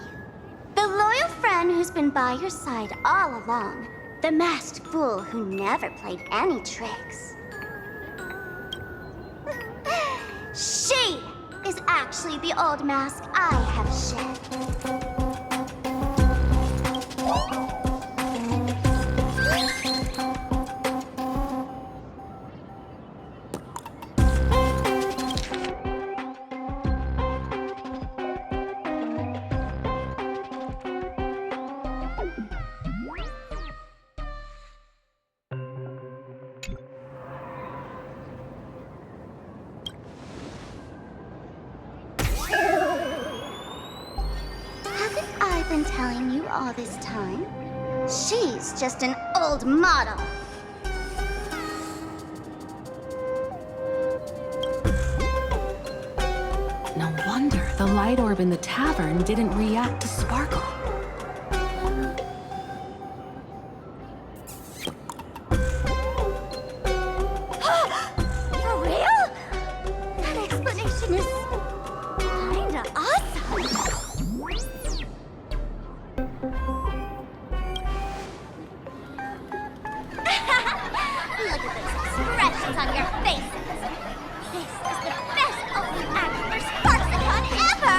the loyal friend who's been by your side all along, the masked fool who never played any tricks. She is actually the old mask I have shed. Been telling you all this time? She's just an old model. No wonder the light orb in the tavern didn't react to Sparkle. For real? That explanation is kinda awesome. Look at those expressions on your faces. This is the best opening act for Sparxicon ever!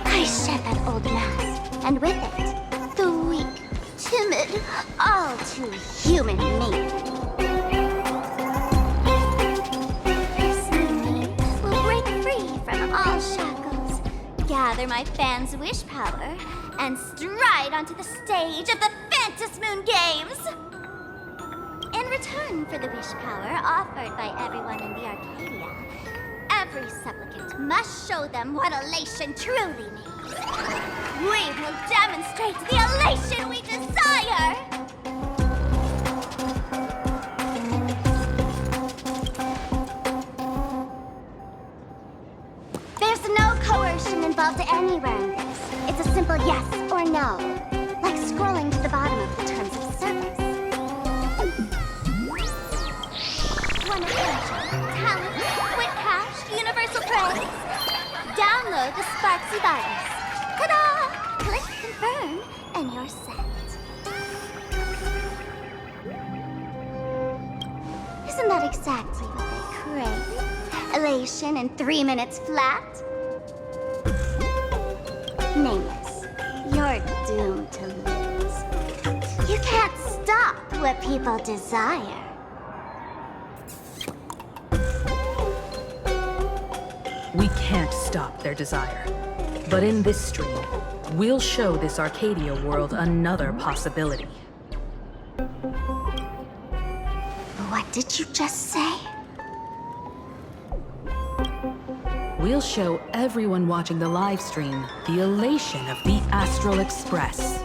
I shed that old mask, and with it, All too human me. This new me will break free from all shackles, gather my fans' wish power, and stride onto the stage of the Phantasmoon Games! In return for the wish power offered by everyone in the Arcadia, every supplicant must show them what elation truly means. We will demonstrate the elation we desire! There's no coercion involved anywhere in this. It's a simple yes or no, like scrolling to the bottom of the terms of service. Want attention, talent, quick cash, universal praise? Download the Sparxie virus. Ta-da! Click confirm, and you're set. Isn't that exactly what they crave? Elation in 3 minutes flat? Nameless, you're doomed to lose. You can't stop what people desire. We can't stop their desire. But in this stream, we'll show this Arcadia world another possibility. What did you just say? We'll show everyone watching the live stream the elation of the Astral Express.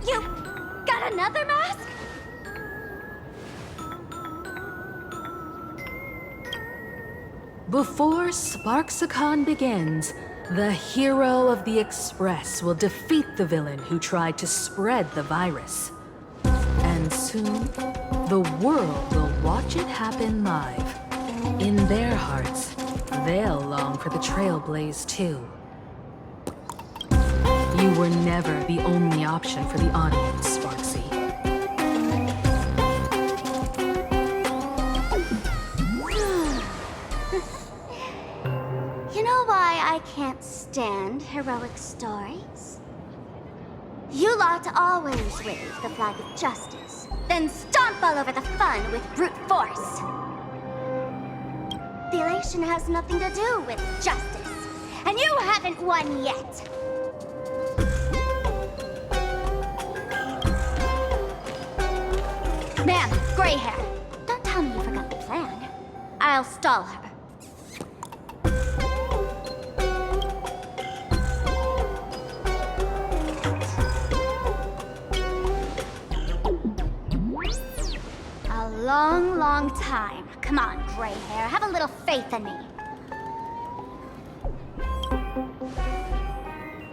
You got another mask? Before Sparxie begins, the hero of the Express will defeat the villain who tried to spread the virus. And soon, the world will watch it happen live. In their hearts, they'll long for the Trailblaze too. You were never the only option for the audience, Sparxie. You know why I can't stand heroic stories? You lot always wave the flag of justice, then stomp all over the fun with brute force. The elation has nothing to do with justice, and you haven't won yet. Ma'am, gray hair, don't tell me you forgot the plan. I'll stall her. A long, long time. Come on, gray hair, have a little faith in me.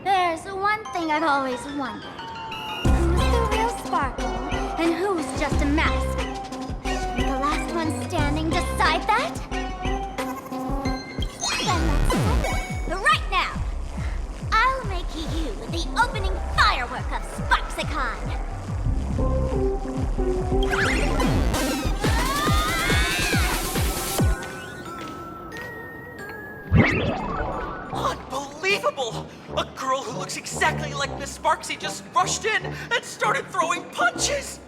There's one thing I've always wondered. Who's the real Sparkle, and who's just a mask? Should the last one standing decide that? Then let's settle it. Right now! I'll make you the opening firework of Sparxie. Unbelievable! A girl who looks exactly like Miss Sparxie just rushed in and started throwing punches!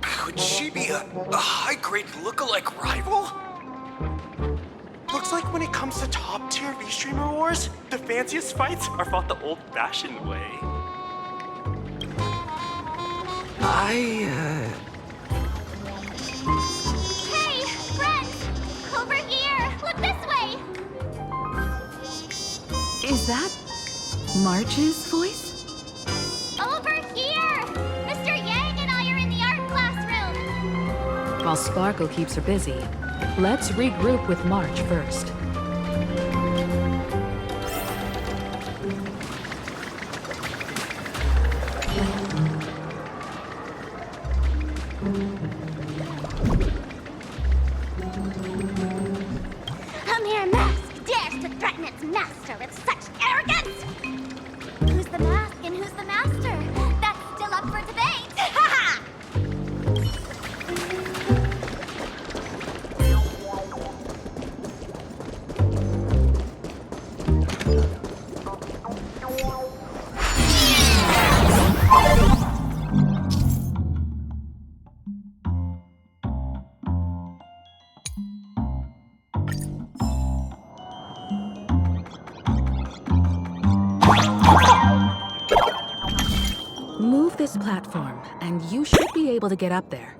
Could she be a high-grade lookalike rival? Looks like when it comes to top-tier V-Streamer wars, the fanciest fights are fought the old-fashioned way. Hey, friends! Over here! Look this way! Is that March's voice? Over here! Mr. Yang and I are in the art classroom! While Sparkle keeps her busy, let's regroup with March first. A mere mask dares to threaten its master with such Move this platform, and you should be able to get up there.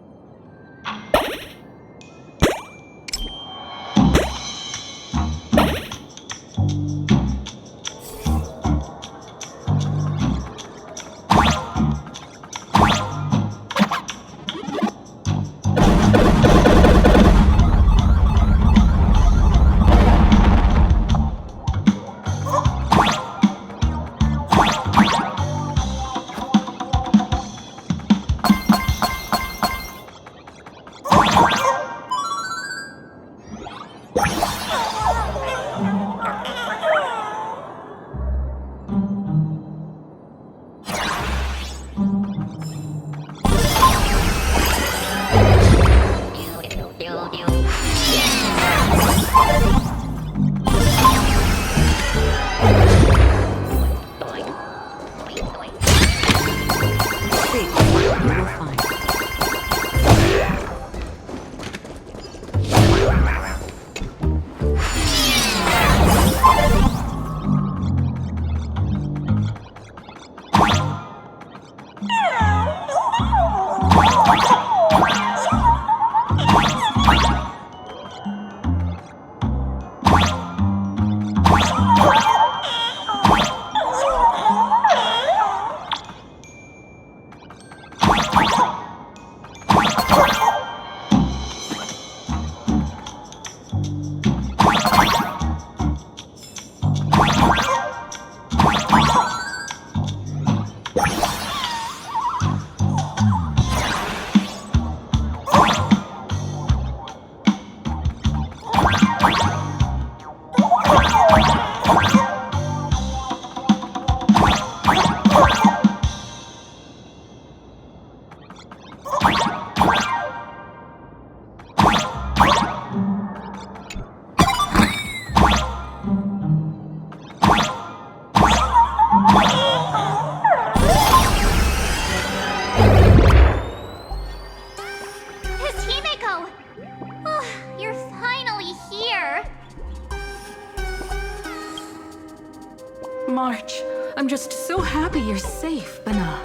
March, I'm just so happy you're safe, Bana.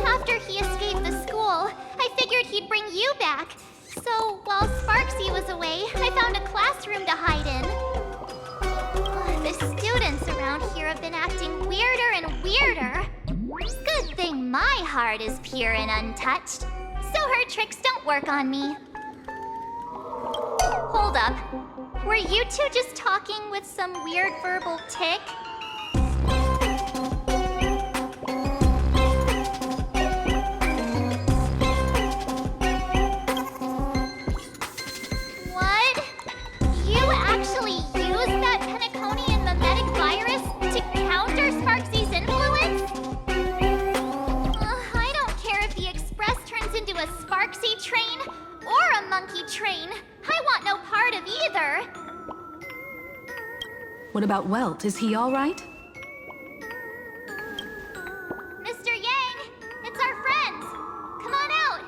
After he escaped the school, I figured he'd bring you back. So, while Sparxie was away, I found a classroom to hide in. The students around here have been acting weirder and weirder. Good thing my heart is pure and untouched, so her tricks don't work on me. Hold up. Were you two just talking with some weird verbal tick? What? You actually used that Penaconian mimetic virus to counter Sparxie's influence? I don't care if the Express turns into a Sparxie train or a monkey train. I want no part of either. What about Welt? Is he all right? Mr. Yang, it's our friends. Come on out.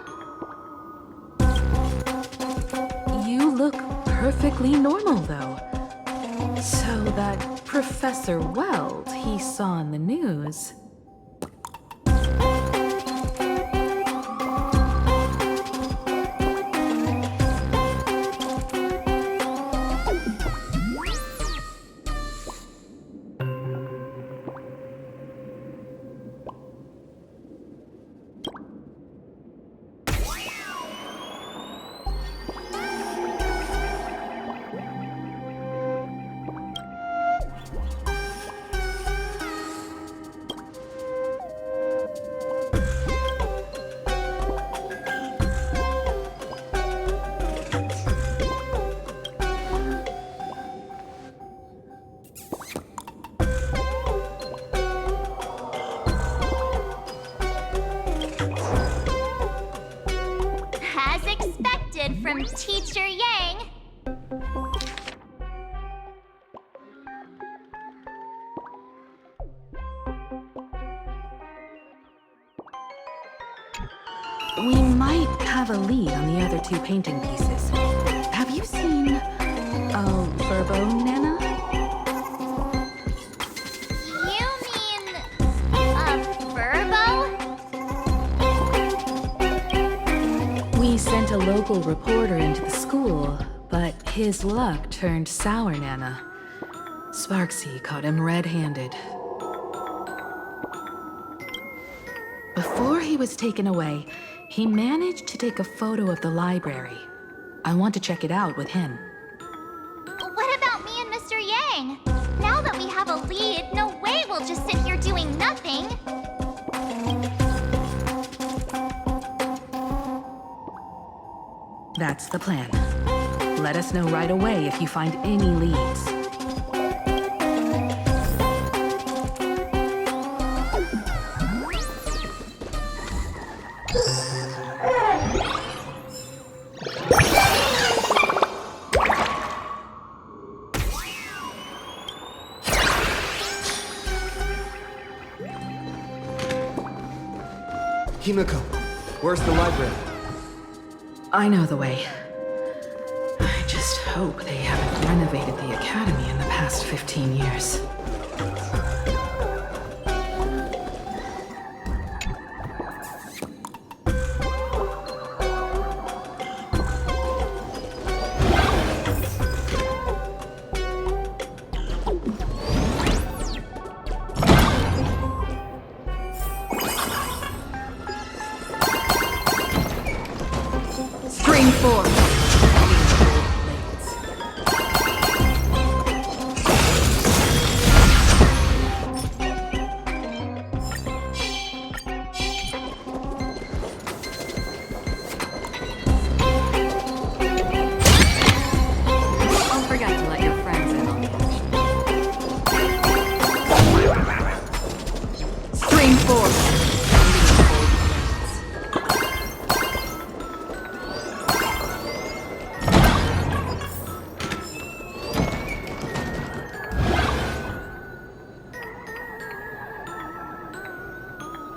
You look perfectly normal, though. So that Professor Welt he saw in the news... As expected from Teacher Yang. We might have a lead on the other two painting pieces. Have you seen... Verbo, Nana? He sent a local reporter into the school, but his luck turned sour, Nana. Sparxie caught him red-handed. Before he was taken away, he managed to take a photo of the library. I want to check it out with him. What about me and Mr. Yang? Now that we have a lead, no way we'll just sit here doing nothing. That's the plan. Let us know right away if you find any leads. HIMEKO, where's the library? I know the way. I just hope they haven't renovated the academy in the past 15 years. Screen 4.